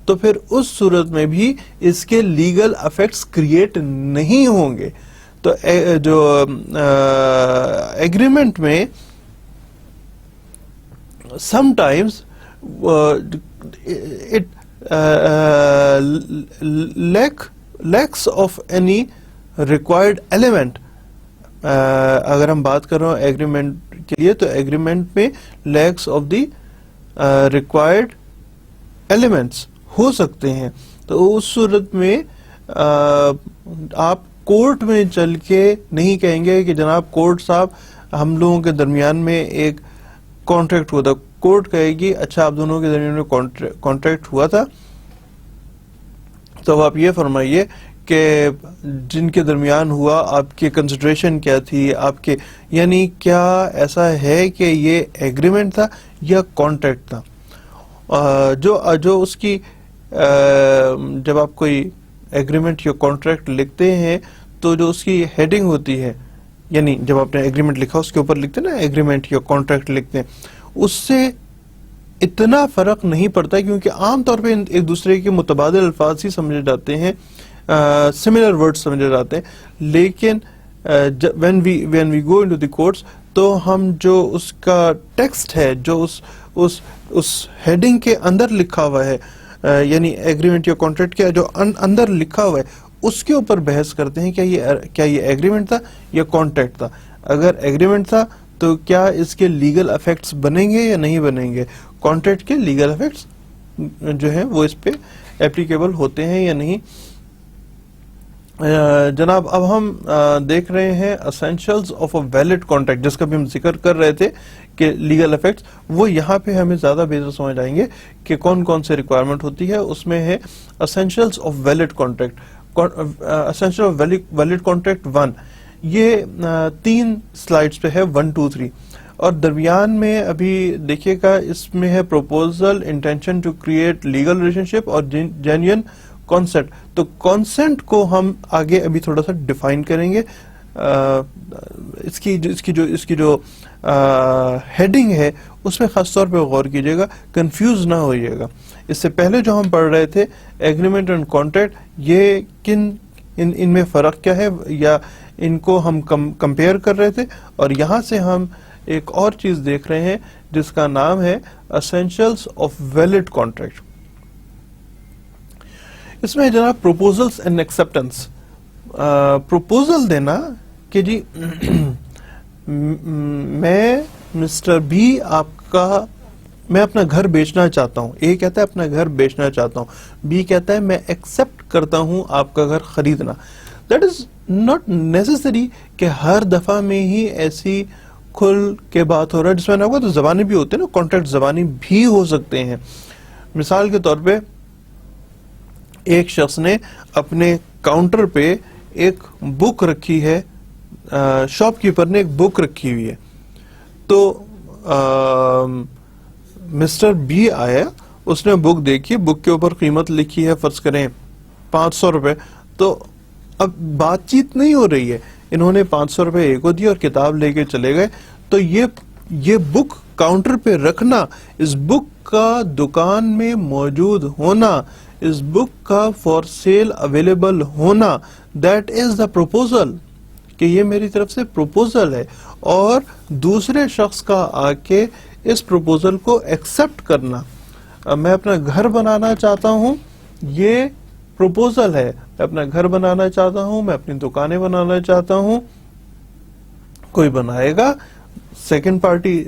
تو پھر اس صورت میں بھی اس کے لیگل افیکٹس کریٹ نہیں ہوں گے. تو جو ایگریمنٹ میں sometimes it lacks of any required element. اگر ہم بات کر رہے ہیں ایگریمنٹ کے لیے تو ایگریمنٹ میں lacks of the required elements ہو سکتے ہیں. تو اس صورت میں آپ کورٹ میں چل کے نہیں کہیں گے کہ جناب کورٹ صاحب ہم لوگوں کے درمیان میں ایک کانٹریکٹ ہوا تھا. کورٹ کہے گی اچھا آپ دونوں کے درمیان میں کانٹریکٹ ہوا تھا, تو آپ یہ فرمائیے کہ جن کے درمیان ہوا آپ کی کنسیڈریشن کیا تھی, آپ کے یعنی کیا ایسا ہے کہ یہ ایگریمنٹ تھا یا کانٹریکٹ تھا. جو اس کی جب آپ کوئی ایگریمنٹ یا کانٹریکٹ لکھتے ہیں تو جو اس کی ہیڈنگ ہوتی ہے, یعنی جب آپ نے ایگریمنٹ لکھا اس کے اوپر لکھتے ہیں نا ایگریمنٹ یا کانٹریکٹ لکھتے ہیں, اس سے اتنا فرق نہیں پڑتا کیونکہ عام طور پہ ایک دوسرے کے متبادل الفاظ ہی سمجھے جاتے ہیں, سملر ورڈ سمجھے جاتے ہیں. لیکن when we go into the courts تو ہم جو اس کا ٹیکسٹ ہے, جو اس ہیڈنگ کے اندر لکھا ہوا ہے, یعنی ایگریمنٹ یا کانٹریکٹ کے جو اندر لکھا ہوا ہے اس کے اوپر بحث کرتے ہیں کیا یہ ایگریمنٹ تھا یا کانٹریکٹ تھا. اگر ایگریمنٹ تھا تو کیا اس کے لیگل افیکٹس بنیں گے یا نہیں بنیں گے, کانٹریکٹ کے لیگل افیکٹس جو ہیں وہ اس پہ اپلیکیبل ہوتے ہیں یا نہیں. جناب اب ہم دیکھ رہے ہیں essentials of a valid contract, جس کا بھی ہم ذکر کر رہے تھے کہ لیگل افیکٹس, وہ یہاں پہ ہمیں زیادہ بہتر سمجھ آئیں گے کہ کون کون سے ریکوائرمنٹ ہوتی ہے. اس میں ہے essentials of valid contract. Essential of valid contract 1, یہ 3 سلائیڈز پہ ہے 1 2 3, اور درمیان میں ابھی دیکھیے گا اس میں ہے proposal, intention to create legal relationship اور جینیئن کانسینٹ. تو کانسینٹ کو ہم آگے ابھی تھوڑا سا ڈیفائن کریں گے. اس کی جو ہیڈنگ ہے اس میں خاص طور پہ غور کیجیے گا, کنفیوز نہ ہوئیے گا. اس سے پہلے جو ہم پڑھ رہے تھے ایگریمنٹ اینڈ کانٹریکٹ, یہ ان میں فرق کیا ہے یا ان کو ہم کمپیئر کر رہے تھے, اور یہاں سے ہم ایک اور چیز دیکھ رہے ہیں جس کا نام ہے اسینشلز آف ویلڈ کانٹریکٹ. اس میں جناب پروپوزلز اینڈ ایکسپٹنس. پروپوزل دینا کہ جی میں مسٹر بی میں اپنا گھر بیچنا چاہتا ہوں. اے کہتا ہے اپنا گھر بیچنا چاہتا ہوں, بی کہتا ہے میں ایکسپٹ کرتا ہوں آپ کا گھر خریدنا. دیٹ از ناٹ نیسسری کہ ہر دفعہ میں ہی ایسی کھل کے بات ہو رہا ہے. جس میں نے کہا تو زبانی بھی ہوتے ہیں نا, کانٹریکٹ زبانی بھی ہو سکتے ہیں. مثال کے طور پہ ایک شخص نے اپنے کاؤنٹر پہ ایک بک رکھی ہے, شاپ کیپر نے ایک بک رکھی ہوئی ہے, تو مسٹر بی آیا, اس نے بک دیکھی, بک کے اوپر قیمت لکھی ہے فرض کریں 500 روپے. تو اب بات چیت نہیں ہو رہی ہے, انہوں نے 500 روپے ایک کو دیا اور کتاب لے کے چلے گئے. تو یہ بک کاؤنٹر پہ رکھنا, اس بک کا دکان میں موجود ہونا, اس بک کا فار سیل اویلیبل ہونا, دیٹ از دا پروپوزل, کہ یہ میری طرف سے پروپوزل ہے. اور دوسرے شخص کا آ کے اس پروپوزل کو ایکسپٹ کرنا, میں اپنا گھر بنانا چاہتا ہوں, یہ پروپوزل ہے. میں اپنا گھر بنانا چاہتا ہوں, میں اپنی دکانیں بنانا چاہتا ہوں, کوئی بنائے گا, second party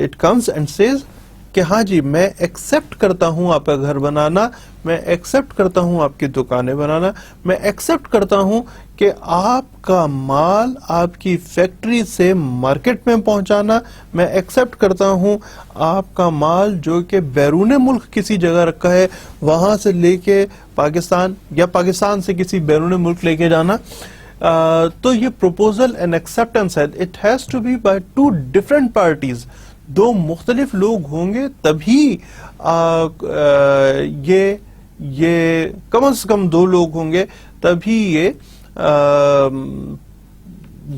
it comes and says کہ ہاں جی میں ایکسپٹ کرتا ہوں آپ کا گھر بنانا, میں ایکسپٹ کرتا ہوں آپ کی دکانیں بنانا, میں ایکسپٹ کرتا ہوں کہ آپ کا مال آپ کی فیکٹری سے مارکیٹ میں پہنچانا, میں ایکسپٹ کرتا ہوں آپ کا مال جو کہ بیرون ملک کسی جگہ رکھا ہے وہاں سے لے کے پاکستان یا پاکستان سے کسی بیرون ملک لے کے جانا. تو یہ پروپوزل اینڈ ایکسپٹنس ہے, it has to be by 2 different parties. دو مختلف لوگ ہوں گے تبھی یہ کم از کم دو لوگ ہوں گے تبھی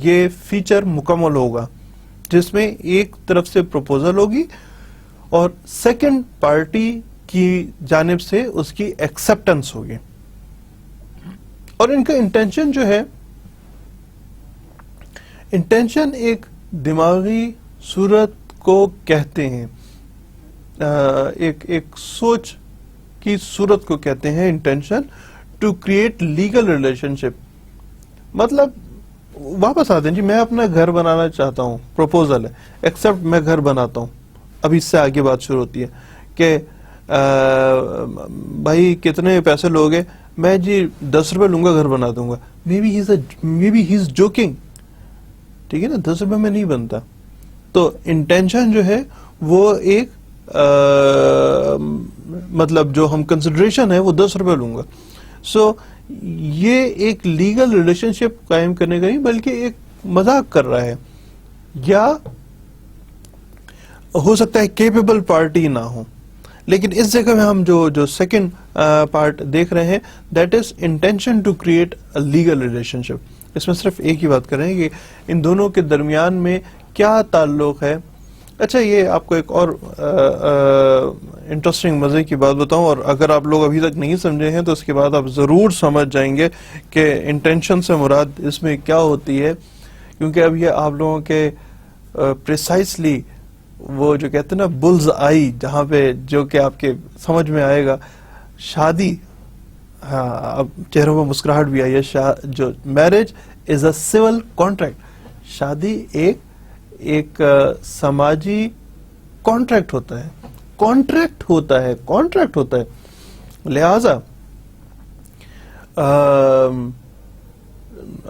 یہ فیچر مکمل ہوگا، جس میں ایک طرف سے پروپوزل ہوگی اور سیکنڈ پارٹی کی جانب سے اس کی ایکسپٹنس ہوگی. اور ان کا انٹینشن جو ہے، انٹینشن ایک دماغی صورت کو کہتے ہیں، ایک سوچ کی صورت کو کہتے ہیں intention to create legal relationship. مطلب واپس آتے ہیں جی، میں اپنا گھر بنانا چاہتا ہوں، پروپوزل ہے، ایکسپٹ میں گھر بناتا ہوں. اب اس سے آگے بات شروع ہوتی ہے کہ بھائی کتنے پیسے لوگے؟ میں جی 10 روپے لوں گا، گھر بنا دوں گا. May be he is joking, ٹھیک ہے نا، 10 روپے میں نہیں بنتا. تو انٹینشن جو ہے وہ ایک مطلب جو ہم کنسیڈریشن ہے وہ 10 روپے لوں گا. سو یہ ایک لیگل ریلیشن شپ قائم کرنے کا نہیں بلکہ ایک مذاق کر رہا ہے، یا ہو سکتا ہے کیپیبل پارٹی نہ ہو. لیکن اس جگہ میں ہم جو سیکنڈ پارٹ دیکھ رہے ہیں، that is intention to create a legal relationship. اس میں صرف ایک ہی بات کر رہے ہیں کہ ان دونوں کے درمیان میں کیا تعلق ہے. اچھا، یہ آپ کو ایک اور انٹرسٹنگ مزے کی بات بتاؤں، اور اگر آپ لوگ ابھی تک نہیں سمجھے ہیں تو اس کے بعد آپ ضرور سمجھ جائیں گے کہ انٹینشن سے مراد اس میں کیا ہوتی ہے. کیونکہ اب یہ آپ لوگوں کے پریسائسلی وہ جو کہتے ہیں نا بلز آئی، جہاں پہ جو کہ آپ کے سمجھ میں آئے گا، شادی، ہاں اب چہروں پہ مسکراہٹ بھی آئی ہے، جو marriage is a civil contract. شادی ایک سماجی کانٹریکٹ ہوتا ہے. لہذا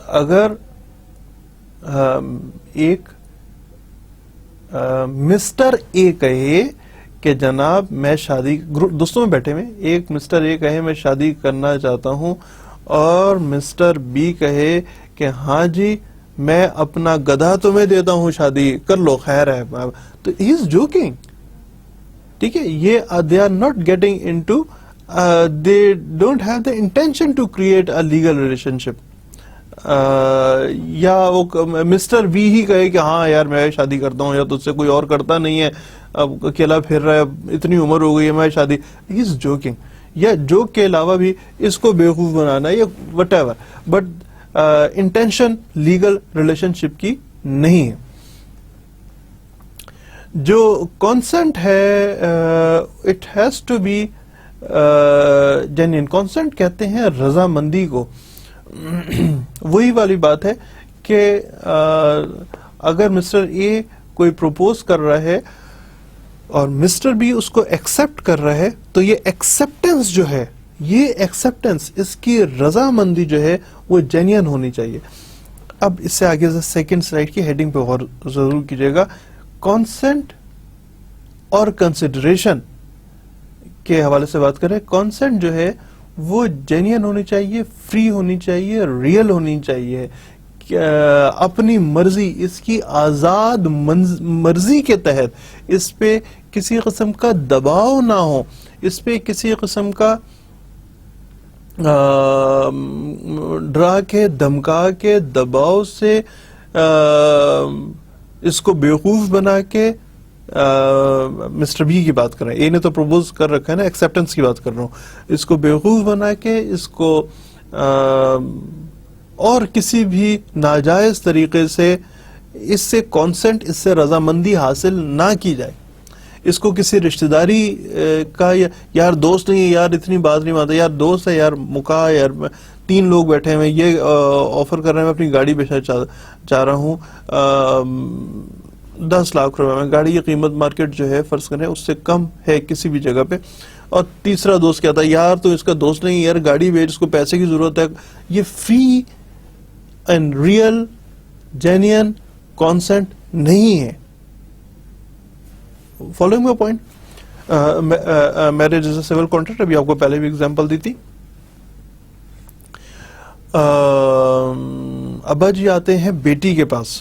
اگر ایک مسٹر اے کہے کہ جناب میں شادی، دوستوں میں بیٹھے ہوئے ایک مسٹر اے کہے میں شادی کرنا چاہتا ہوں، اور مسٹر بی کہے کہ ہاں جی میں اپنا گدھا تمہیں دیتا ہوں، شادی کر لو، خیر ہے، تو ہی از جوکنگ. ٹھیک ہے، یہ they are not getting into, they don't have the intention to create a legal relationship. یا وہ مسٹر بی ہی کہے کہ ہاں یار میں شادی کرتا ہوں، یا تجھ سے کوئی اور کرتا نہیں ہے، اب اکیلا پھر رہا ہے، اتنی عمر ہو گئی ہے، میں شادی. ہی از جوکنگ. یا جوک کے علاوہ بھی اس کو بیوقوف بنانا یا whatever, but intention legal relationship کی نہیں ہے. جو کانسنٹ ہے it has to be genuine. Consent کہتے ہیں رضامندی کو. وہی والی بات ہے کہ اگر مسٹر اے کوئی پروپوز کر رہا ہے اور مسٹر بی اس کو ایکسپٹ کر رہا ہے، تو یہ ایکسپٹنس جو ہے، یہ ایکسپٹنس، اس کی رضامندی جو ہے وہ جینین ہونی چاہیے. اب اس سے آگے سیکنڈ سلائیڈ کی ہیڈنگ پہ غور ضرور کیجیے گا. کانسنٹ اور کنسیڈریشن کے حوالے سے بات کریں. کانسنٹ جو ہے وہ جینین ہونی چاہیے، فری ہونی چاہیے، ریئل ہونی چاہیے، اپنی مرضی، اس کی آزاد مرضی کے تحت اس پہ کسی قسم کا دباؤ نہ ہو، اس پہ کسی قسم کا ڈرا کے، دھمکا کے، دباؤ سے اس کو بیوقوف بنا کے. مسٹر بی کی بات کر رہے ہیں، اے نے تو پروپوز کر رکھا ہے نا، ایکسپٹنس کی بات کر رہا ہوں. اس کو بیوقوف بنا کے، اس کو اور کسی بھی ناجائز طریقے سے اس سے کانسنٹ، اس سے رضامندی حاصل نہ کی جائے. اس کو کسی رشتہ داری کا، یار دوست نہیں ہے، یار اتنی بات نہیں مانتا، یار دوست ہے، یار مکا، یار 3 لوگ بیٹھے ہیں، یہ آفر کر رہے ہیں، میں اپنی گاڑی بیچنا چاہ رہا ہوں 10 لاکھ روپے میں. گاڑی کی قیمت مارکیٹ جو ہے فرض کریں اس سے کم ہے کسی بھی جگہ پہ، اور تیسرا دوست کہتا ہے یار تو اس کا دوست نہیں، یار گاڑی بیچ، اس کو پیسے کی ضرورت ہے. یہ فری اینڈ ریئل جینین کانسنٹ نہیں ہے. Following my point. Marriage is a civil contract. ابھی آپ کو پہلے بھی ایگزامپل دی تھی. ابا جی آتے ہیں بیٹی کے پاس،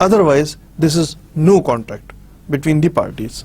otherwise this is no contract between the parties.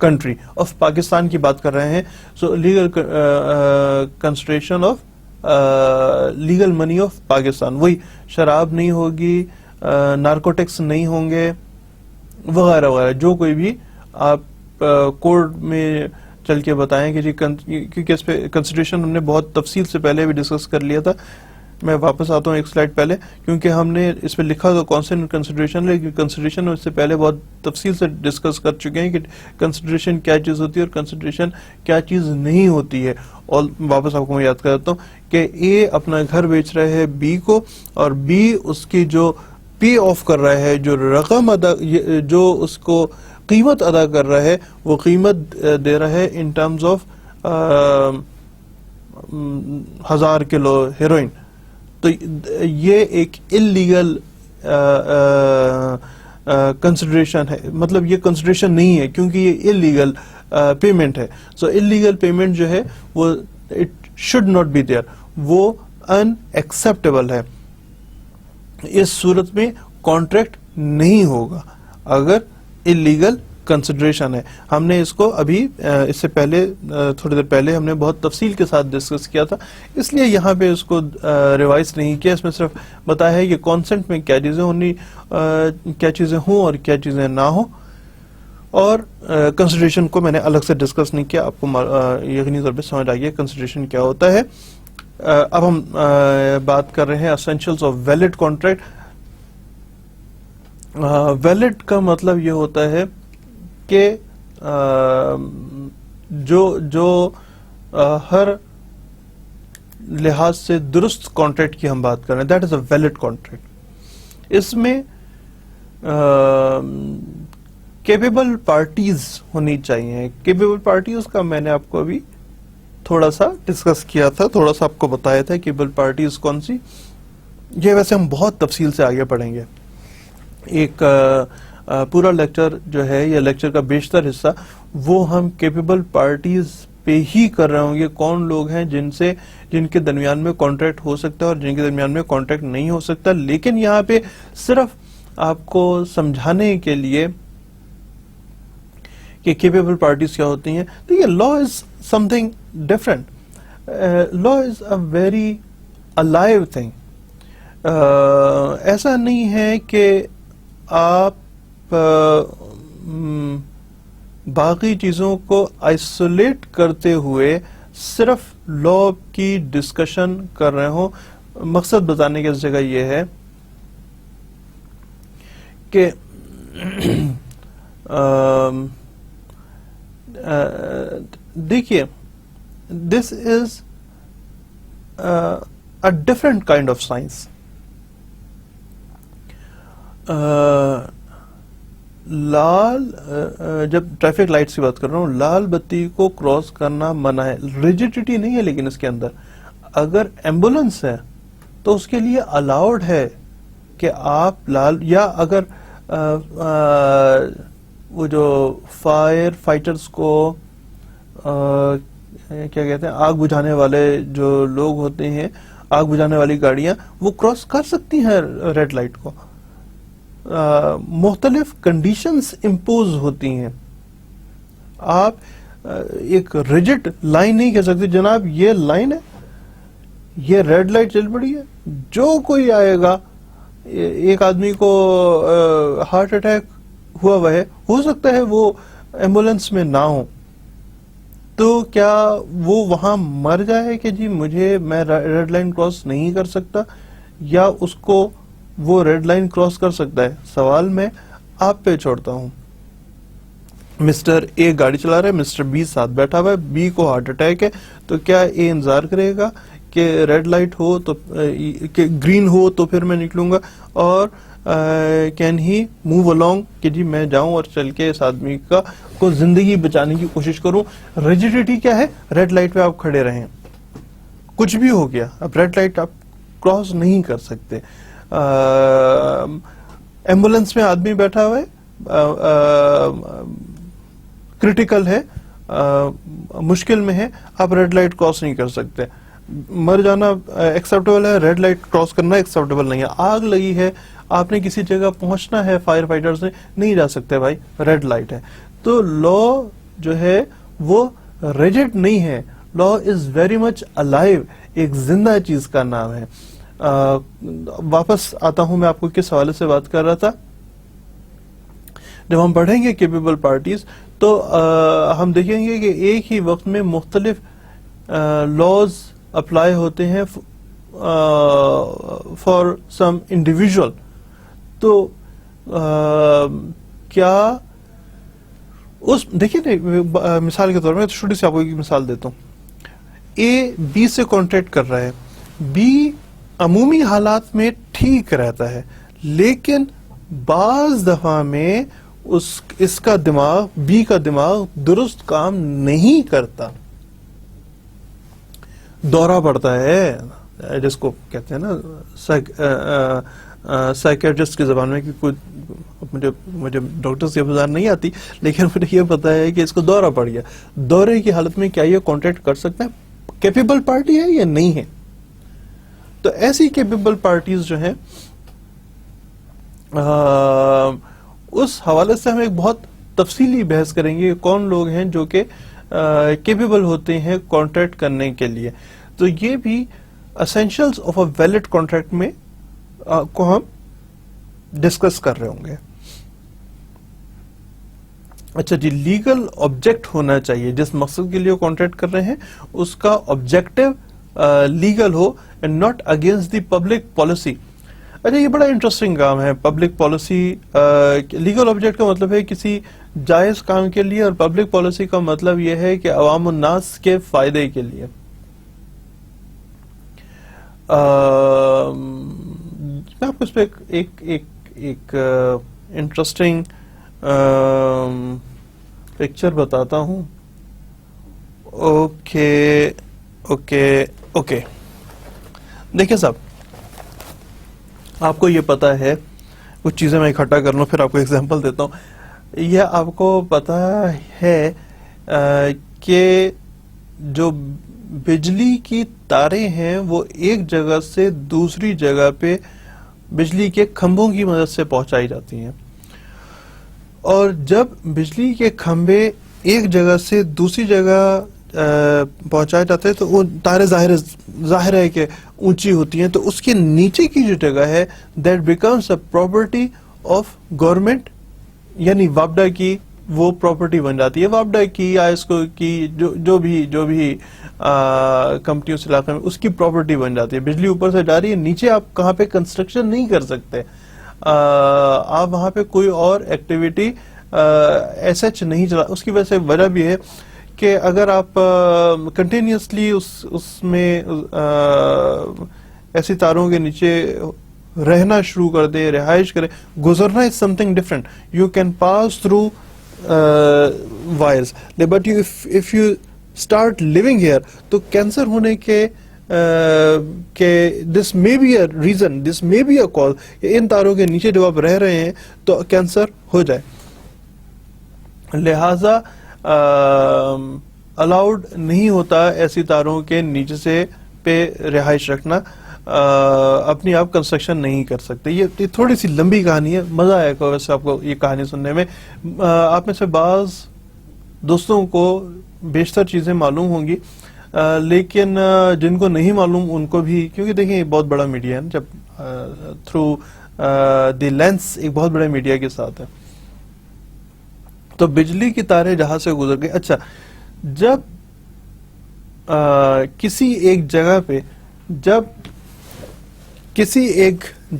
Country of Pakistan کی بات کر رہے ہیں. So legal consideration of legal money of Pakistan, وہی شراب نہیں ہوگی, نارکوٹکس نہیں ہوں گے وغیرہ وغیرہ, جو کوئی بھی آپ کورٹ میں چل کے بتائیں کہ جی, کیونکہ اس پہ کنسیڈریشن ہم نے بہت تفصیل سے پہلے بھی ڈسکس کر لیا تھا. میں واپس آتا ہوں ایک سلائڈ پہلے, کیونکہ ہم نے اس پہ لکھا تو کانسٹنٹ کنسیڈریشن, لیکن کنسیڈریشن اس سے پہلے بہت تفصیل سے ڈسکس کر چکے ہیں کہ کنسیڈریشن کیا چیز ہوتی ہے اور کنسیڈریشن کیا چیز نہیں ہوتی ہے. اور واپس آپ کو میں یاد کراتا ہوں کہ اے اپنا گھر بیچ رہے ہیں بی کو, اور بی اس کی جو پے آف کر رہا ہے, جو رقم ادا, جو اس کو قیمت ادا کر رہا ہے, وہ قیمت دے رہا ہے in terms of 1000 kilo heroin. تو یہ ایک انلیگل کنسیڈریشن ہے, مطلب یہ کنسیڈریشن نہیں ہے کیونکہ یہ انلیگل پیمنٹ ہے. سو انلیگل پیمنٹ جو ہے وہ it should not be there, وہ ان ایکسیپٹیبل ہے. اس صورت میں کانٹریکٹ نہیں ہوگا اگر انلیگل کنسیڈریشن ہے. ہم نے اس کو ابھی اس سے پہلے تھوڑی دیر پہلے ہم نے بہت تفصیل کے ساتھ ڈسکس کیا تھا, اس لیے یہاں پہ اس کو ریوائز نہیں کیا. اس میں صرف بتایا ہے کہ کانسنٹ میں کیا چیزیں ہونی, کیا چیزیں ہوں اور کیا چیزیں نہ ہوں, اور کنسیڈریشن کو میں نے الگ سے ڈسکس نہیں کیا. آپ کو یقینی طور پہ سمجھ آ گیا کنسیڈریشن کیا ہوتا ہے. اب ہم بات کر رہے ہیں essentials of valid contract. Valid کا مطلب یہ ہوتا ہے کہ جو ہر لحاظ سے درست کانٹریکٹ کی ہم بات کر رہے ہیں, that is a valid contract. اس میں کیپیبل پارٹیز ہونی چاہیے. کیپیبل پارٹیز کا میں نے آپ کو ابھی تھوڑا سا ڈسکس کیا تھا, تھوڑا سا آپ کو بتایا تھا کیپیبل پارٹیز کون سی. یہ ویسے ہم بہت تفصیل سے آگے پڑھیں گے. ایک پورا لیکچر جو ہے یا لیکچر کا بیشتر حصہ وہ ہم کیپیبل پارٹیز پہ ہی کر رہے ہوں گے. کون لوگ ہیں جن کے درمیان میں کانٹریکٹ ہو سکتا ہے اور جن کے درمیان میں کانٹریکٹ نہیں ہو سکتا. لیکن یہاں پہ صرف آپ کو سمجھانے کے لیے کہ کیپیبل پارٹیز کیا ہوتی ہیں, تو یہ law is something different. Law is a very alive thing. ایسا نہیں ہے کہ آپ باقی چیزوں کو آئسولیٹ کرتے ہوئے صرف لا کی ڈسکشن کر رہے ہوں. مقصد بتانے کی جگہ یہ ہے کہ دیکھیے, this is a different kind of science. لال جب ٹریفک لائٹس کی بات کر رہا ہوں, لال بتی کو کراس کرنا منع ہے. ریجیڈیٹی نہیں ہے لیکن اس کے اندر اگر ایمبولینس ہے تو اس کے لیے الاؤڈ ہے کہ آپ لال, یا اگر وہ جو فائر فائٹرز کو کیا کہتے ہیں, آگ بجھانے والے جو لوگ ہوتے ہیں, آگ بجھانے والی گاڑیاں, وہ کراس کر سکتی ہیں ریڈ لائٹ کو. مختلف کنڈیشنز امپوز ہوتی ہیں. آپ ایک ریجڈ لائن نہیں کہہ سکتے جناب یہ لائن ہے, یہ ریڈ لائٹ چل پڑی ہے, جو کوئی آئے گا. ایک آدمی کو ہارٹ اٹیک ہوا ہے, ہو سکتا ہے وہ ایمبولینس میں نہ ہو, تو کیا وہ وہاں مر جائے کہ جی میں ریڈ لائن کراس نہیں کر سکتا, یا اس کو وہ ریڈ لائن کراس کر سکتا ہے؟ سوال میں آپ پہ چھوڑتا ہوں. مسٹر اے گاڑی چلا رہا ہے, مسٹر بی ساتھ بیٹھا ہوا ہے, بی کو ہارٹ اٹیک ہے, تو کیا اے انتظار کرے گا کہ ریڈ لائٹ ہو تو کہ گرین ہو تو پھر میں نکلوں گا, اور کین ہی موو along کہ جی میں جاؤں اور چل کے اس آدمی کو زندگی بچانے کی کوشش کروں؟ ریجیڈیٹی کیا ہے؟ ریڈ لائٹ پہ آپ کھڑے رہیں, کچھ بھی ہو گیا, اب ریڈ لائٹ آپ کراس نہیں کر سکتے. ایمبولینس میں آدمی بیٹھا ہوا ہے, کریٹیکل ہے, مشکل میں ہے, آپ ریڈ لائٹ کراس نہیں کر سکتے. مر جانا ایکسیپٹیبل ہے, ریڈ لائٹ کراس کرنا ایکسیپٹیبل نہیں ہے. آگ لگی ہے, آپ نے کسی جگہ پہنچنا ہے, فائر فائٹرز نے, نہیں جا سکتے بھائی, ریڈ لائٹ ہے. تو لا جو ہے وہ ریجڈ نہیں ہے. لا از ویری مچ الائیو, ایک زندہ چیز کا نام ہے. واپس آتا ہوں, میں آپ کو کس حوالے سے بات کر رہا تھا. جب ہم پڑھیں گے کیپیبل پارٹیز تو ہم دیکھیں گے کہ ایک ہی وقت میں مختلف لاز اپلائی ہوتے ہیں فار سم انڈیویژل. تو کیا اس دیکھیے مثال کے طور میں چھوٹی سی آپ کو ایک مثال دیتا ہوں. اے بی سے کانٹیکٹ کر رہا ہے, بی عمومی حالات میں ٹھیک رہتا ہے, لیکن بعض دفعہ میں اس کا دماغ, بی کا دماغ درست کام نہیں کرتا, دورہ پڑتا ہے, جس کو کہتے ہیں نا سائیکیٹرسٹ کی زبان میں, کہ مجھے ڈاکٹر کی بازار نہیں آتی, لیکن مجھے یہ پتا ہے کہ اس کو دورہ پڑ گیا. دورے کی حالت میں کیا یہ کانٹیکٹ کر سکتا ہے, کیپیبل پارٹی ہے یا نہیں ہے؟ تو ایسی کیپیبل پارٹیز جو ہیں اس حوالے سے ہم ایک بہت تفصیلی بحث کریں گے, کون لوگ ہیں جو کہ کیپیبل ہوتے ہیں کانٹریکٹ کرنے کے لیے. تو یہ بھی essentials of a valid contract میں کو ہم ڈسکس کر رہے ہوں گے. اچھا جی, لیگل آبجیکٹ ہونا چاہیے, جس مقصد کے لیے کانٹریکٹ کر رہے ہیں اس کا objective legal who and not against the public policy. اچھا یہ بڑا انٹرسٹنگ کام ہے, پبلک پالیسی. لیگل آبجیکٹ کا مطلب ہے کسی جائز کام کے لیے, اور پبلک پالیسی کا مطلب یہ ہے کہ عوام الناس کے فائدے کے لیے. میں آپ کو اس پہ ایک انٹرسٹنگ پکچر بتاتا ہوں. اوکے دیکھیں صاحب, آپ کو یہ پتا ہے, کچھ چیزیں میں اکٹھا کر لوں پھر آپ کو ایگزامپل دیتا ہوں. یہ آپ کو پتا ہے کہ جو بجلی کی تاریں ہیں وہ ایک جگہ سے دوسری جگہ پہ بجلی کے کھمبوں کی مدد سے پہنچائی جاتی ہیں, اور جب بجلی کے کھمبے ایک جگہ سے دوسری جگہ پہنچائے جاتے ہیں تو وہ تاریں ظاہر ہے کہ اونچی ہوتی ہیں, تو اس کے نیچے کی جو جگہ ہے that becomes a property of government, یعنی وابڈا کی وہ پراپرٹی بن جاتی ہے. وابڈا کی یا اس کو کی جو بھی کمپنی اس علاقے میں, اس کی پراپرٹی بن جاتی ہے. بجلی اوپر سے جا رہی ہے, نیچے آپ کہاں پہ کنسٹرکشن نہیں کر سکتے, آپ وہاں پہ کوئی اور ایکٹیویٹی ایسا نہیں چلا. اس کی وجہ بھی ہے کہ اگر آپ کنٹینیوسلی اس میں ایسی تاروں کے نیچے رہنا شروع کر دیں, رہائش کریں, گزرنا is something different. You can pass through wires, but if you start living here, تو کینسر ہونے کے this may be a reason, this may be a cause, ان تاروں کے نیچے جب آپ رہ رہے ہیں تو کینسر ہو جائے. لہذا الاؤڈ نہیں ہوتا ایسی تاروں کے نیچے سے پہ رہائش رکھنا, اپنی آپ کنسٹرکشن نہیں کر سکتے. یہ تھوڑی سی لمبی کہانی ہے, مزہ آئے گا ویسے آپ کو یہ کہانی سننے میں. آپ میں سے بعض دوستوں کو بیشتر چیزیں معلوم ہوں گی, لیکن جن کو نہیں معلوم ان کو بھی, کیونکہ دیکھیں یہ بہت بڑا میڈیا ہے, جب تھرو دی لینس ایک بہت بڑے میڈیا کے ساتھ ہے. تو بجلی کی تاریں جہاں سے گزر گئی. اچھا, جب کسی ایک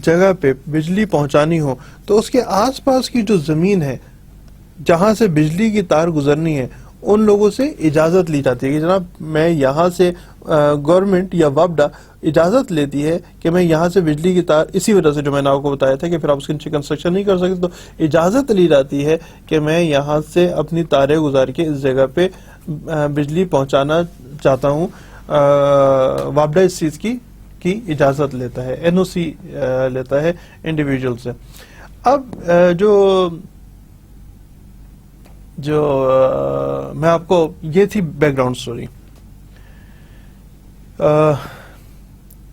جگہ پہ بجلی پہنچانی ہو تو اس کے آس پاس کی جو زمین ہے جہاں سے بجلی کی تار گزرنی ہے, ان لوگوں سے اجازت لی جاتی ہے کہ جناب میں یہاں سے, گورنمنٹ یا وابڈا اجازت لیتی ہے کہ میں یہاں سے بجلی کی تار, اسی وجہ سے جو میں نے آپ کو بتایا تھا کہ پھر آپ اس کے نیچے کنسٹرکشن نہیں کر سکتے, تو اجازت لی جاتی ہے کہ میں یہاں سے اپنی تاریں گزار کے اس جگہ پہ بجلی پہنچانا چاہتا ہوں. وابڈا اس چیز کی اجازت لیتا ہے, این او سی لیتا ہے انڈیویجول سے. اب جو میں آپ کو, یہ تھی بیک گراؤنڈ سٹوری.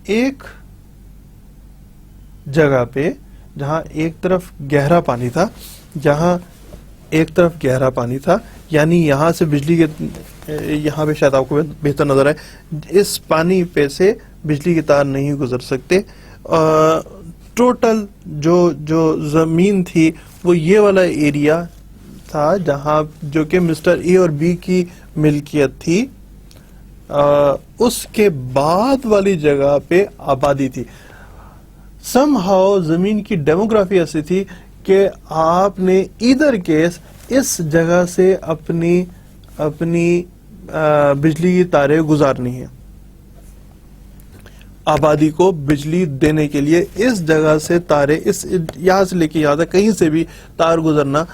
ایک جگہ پہ جہاں ایک طرف گہرا پانی تھا, یعنی یہاں سے بجلی کے, یہاں پہ شاید آپ کو بہتر نظر آئے, اس پانی پہ سے بجلی کے تار نہیں گزر سکتے. ٹوٹل جو زمین تھی وہ یہ والا ایریا تھا جہاں جو کہ مسٹر اے اور بی کی ملکیت تھی, اس کے بعد والی جگہ پہ آبادی تھی. سم ہاؤ زمین کی ڈیموگرافی ایسی تھی کہ آپ نے ادھر کیس اس جگہ سے اپنی بجلی کی تاریں گزارنی ہیں. آبادی کو بجلی دینے کے لیے اس جگہ سے تاریں, اس یہاں سے لے کے یہاں تک کہیں سے بھی تار گزرنا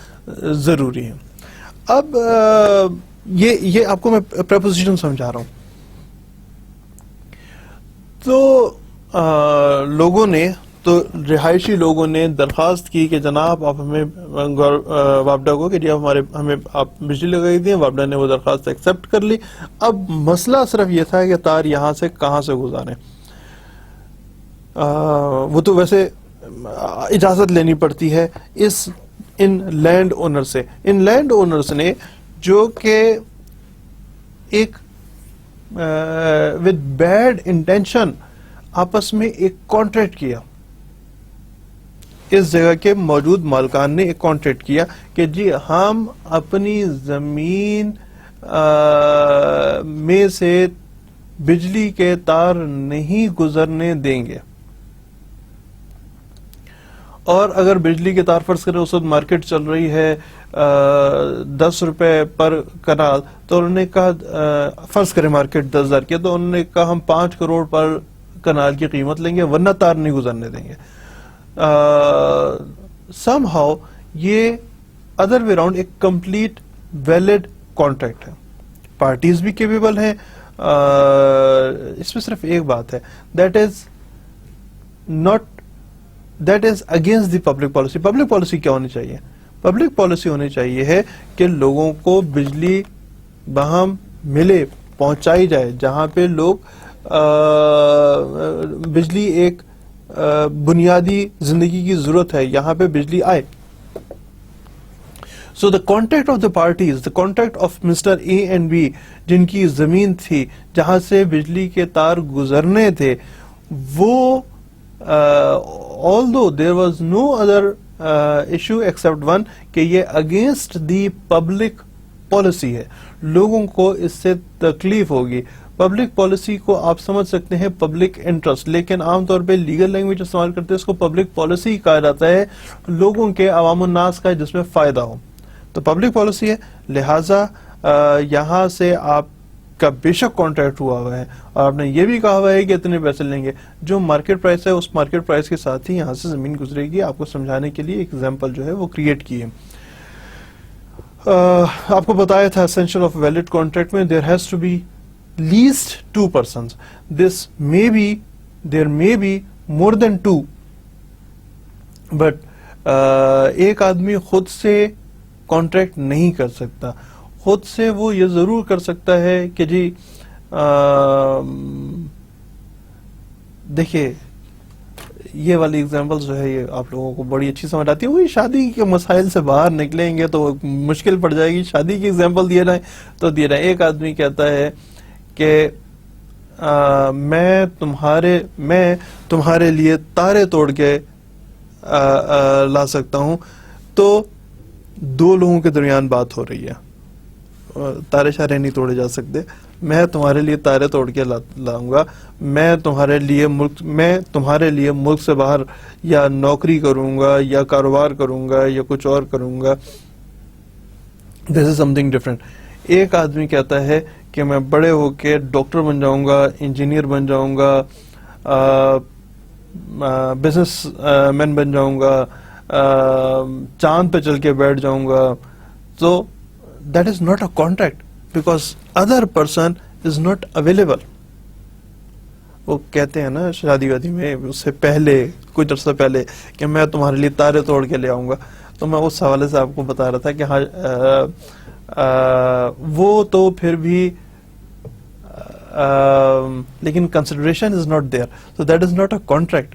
ضروری ہے. اب یہ آپ کو میں پریپوزیشن سمجھا رہا ہوں. تو لوگوں نے, تو رہائشی لوگوں نے درخواست کی کہ جناب آپ ہمیں وابڈا کو کہ جی ہمیں آپ بجلی لگائی دیں. وابڈا نے وہ درخواست ایکسپٹ کر لی. اب مسئلہ صرف یہ تھا کہ تار یہاں سے کہاں سے گزاریں. وہ تو ویسے اجازت لینی پڑتی ہے ان لینڈ اونر سے. ان لینڈ اونرز نے جو کہ ایک ود بیڈ انٹینشن آپس میں ایک کانٹریکٹ کیا. اس جگہ کے موجود مالکان نے ایک کانٹریکٹ کیا کہ جی ہم اپنی زمین میں سے بجلی کے تار نہیں گزرنے دیں گے, اور اگر بجلی کے تار فرض کریں اس وقت مارکیٹ چل رہی ہے 10 روپے پر کنال, تو انہوں نے کہا فرض کریں مارکیٹ 10,000 کی, تو انہوں نے کہا ہم 5 کروڑ پر کنال کی قیمت لیں گے ورنہ تار نہیں گزرنے دیں گے. سم ہاؤ یہ ادر وے راؤنڈ ایک کمپلیٹ ویلڈ کانٹریکٹ ہے. پارٹیز بھی کیپیبل ہیں. اس میں صرف ایک بات ہے, that is against the public policy. Public policy کیا ہونی چاہیے؟ پبلک پالیسی ہونی چاہیے ہے کہ لوگوں کو بجلی بہم ملے, پہنچائی جائے, جہاں پہ لوگ بجلی ایک بنیادی زندگی کی ضرورت ہے, یہاں پہ بجلی آئے. So the contract of the parties, the contract of mister A and B, جن کی زمین تھی جہاں سے بجلی کے تار گزرنے تھے, وہ although there was no other issue except one کہ یہ against the public policy ہے, لوگوں کو اس سے تکلیف ہوگی. پبلک پالیسی کو آپ سمجھ سکتے ہیں پبلک انٹرسٹ, لیکن عام طور پہ لیگل لینگویج استعمال کرتے ہیں اس کو پبلک پالیسی کہا جاتا ہے, لوگوں کے عوام الناس کا جس میں فائدہ ہو. تو پبلک پالیسی ہے, لہٰذا یہاں سے آپ کا بے شک کانٹریکٹ ہوا ہے اور آپ نے یہ بھی کہا ہوا ہے کہ اتنے پیسے لیں گے. جو مارکیٹ پرائس ہے اس مارکیٹ پرائس کے ساتھ ہی یہاں سے زمین گزرے گی. آپ کو سمجھانے کے لیے ایک ایگزامپل جو ہے وہ کریٹ کی ہے. آپ کو بتایا تھا essential of valid contract میں there has to be least 2 persons. There may be more than 2, but ایک آدمی خود سے کانٹریکٹ نہیں کر سکتا. خود سے وہ یہ ضرور کر سکتا ہے کہ جی دیکھیے یہ والی ایگزامپل جو ہے یہ آپ لوگوں کو بڑی اچھی سمجھ آتی ہے. وہی شادی کے مسائل سے باہر نکلیں گے تو مشکل پڑ جائے گی. شادی کی ایگزامپل دیے جائیں تو دیے جائیں. ایک آدمی کہتا ہے کہ میں تمہارے لیے تارے توڑ کے لا سکتا ہوں. تو 2 لوگوں کے درمیان بات ہو رہی ہے, تارے شارے نہیں توڑے جا سکتے. میں تمہارے لیے تارے توڑ کے لاؤں گا, میں تمہارے لیے ملک سے باہر یا نوکری کروں گا یا کاروبار کروں گا یا کچھ اور کروں گا. دس از سم تھنگ ڈفرینٹ. ایک آدمی کہتا ہے کہ میں بڑے ہو کے ڈاکٹر بن جاؤں گا, انجینئر بن جاؤں گا, بزنس مین بن جاؤں گا, چاند پہ چل کے بیٹھ جاؤں گا. تو that is not a contract because other person is not available. وہ کہتے ہیں نا شادی وادی میں اس سے پہلے کچھ عرصہ پہلے کہ میں تمہارے لیے تارے توڑ کے لے آؤں گا. تو میں اس حوالے سے آپ کو بتا رہا تھا کہ ہاں وہ تو پھر بھی لیکن consideration is not there, so that is not a contract.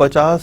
50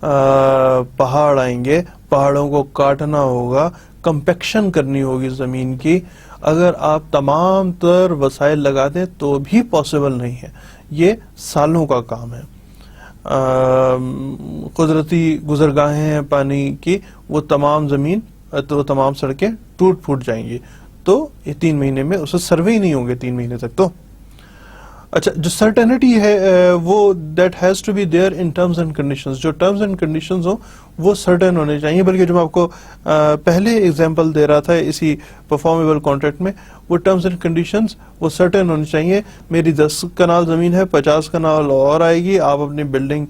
پہاڑ آئیں گے, پہاڑوں کو کاٹنا ہوگا, کمپیکشن کرنی ہوگی زمین کی. اگر آپ تمام تر وسائل لگا دیں تو بھی پاسبل نہیں ہے, یہ سالوں کا کام ہے. قدرتی گزرگاہیں ہیں پانی کی, وہ تمام زمین تو تمام سڑکیں ٹوٹ پھوٹ جائیں گی, تو یہ 3 مہینے میں اسے سروے ہی نہیں ہوں گے 3 مہینے تک. تو اچھا, جو سرٹینٹی ہے وہ that has to be there in terms and conditions, جو ٹرمز اینڈ کنڈیشنز ہوں وہ سرٹن ہونے چاہیے. بلکہ جو میں آپ کو پہلے ایگزامپل دے رہا تھا اسی پرفارمیبل کانٹریکٹ میں, وہ ٹرمز اینڈ کنڈیشنز وہ سرٹن ہونی چاہیے. میری 10 کنال زمین ہے, 50 کنال اور آئے گی, آپ اپنی بلڈنگ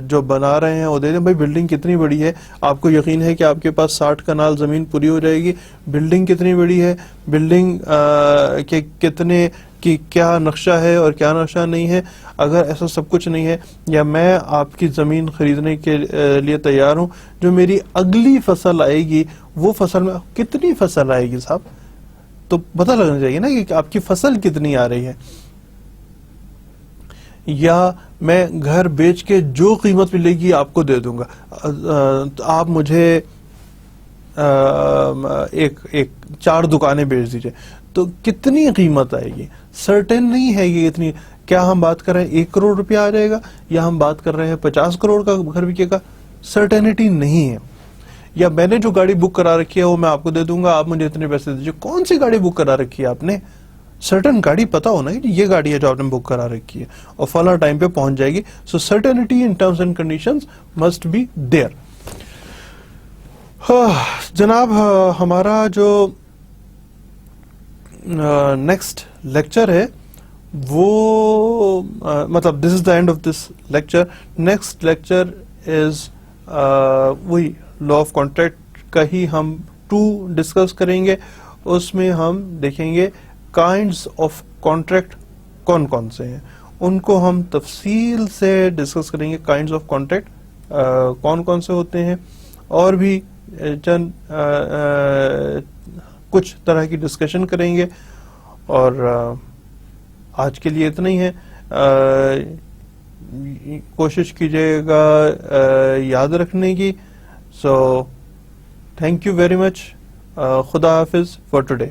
جو بنا رہے ہیں وہ دے دیں. بھائی بلڈنگ کتنی بڑی ہے, آپ کو یقین ہے کہ آپ کے پاس 60 کنال زمین پوری ہو جائے گی. بلڈنگ کتنی بڑی ہے, بلڈنگ کے کتنے کہ کیا نقشہ ہے اور کیا نقشہ نہیں ہے. اگر ایسا سب کچھ نہیں ہے, یا میں آپ کی زمین خریدنے کے لیے تیار ہوں, جو میری اگلی فصل آئے گی وہ فصل میں کتنی فصل آئے گی صاحب, تو پتہ لگنا چاہیے نا کہ آپ کی فصل کتنی آ رہی ہے. یا میں گھر بیچ کے جو قیمت ملے گی آپ کو دے دوں گا, آپ مجھے ایک 4 دکانیں بیچ دیجئے, تو کتنی قیمت آئے گی, سرٹن نہیں ہے یہ اتنی. کیا ہم بات کر رہے ہیں 1 کروڑ روپیہ آ جائے گا, یا ہم بات کر رہے ہیں 50 کروڑ کا گھر بکے گا, سرٹینٹی نہیں ہے. یا میں نے جو گاڑی بک کرا رکھی ہے وہ میں آپ کو دے دوں گا, آپ مجھے اتنے پیسے دیجیے. کون سی گاڑی بک کرا رکھی ہے آپ نے, سرٹن گاڑی پتا ہونا کہ یہ گاڑی ہے جو آپ نے بک کرا رکھی ہے اور فلاں ٹائم پہ پہنچ جائے گی. So certainty in terms and conditions must be there. جناب, ہمارا جو نیکسٹ لیکچر ہے وہ مطلب this is the end of this lecture. Next lecture is وہی لا آف کانٹریکٹ کا ہی ہم 2 ڈسکس کریں گے. اس میں ہم دیکھیں گے کائنڈز آف کانٹریکٹ کون کون سے ہیں, ان کو ہم تفصیل سے ڈسکس کریں گے. کائنڈز آف کانٹریکٹ کون کون سے ہوتے ہیں, اور بھی چند کچھ طرح کی ڈسکشن کریں گے. اور آج کے لیے اتنا ہی ہے. کوشش کیجیے گا یاد رکھنے کی. So thank you very much. خدا حافظ فار ٹوڈے.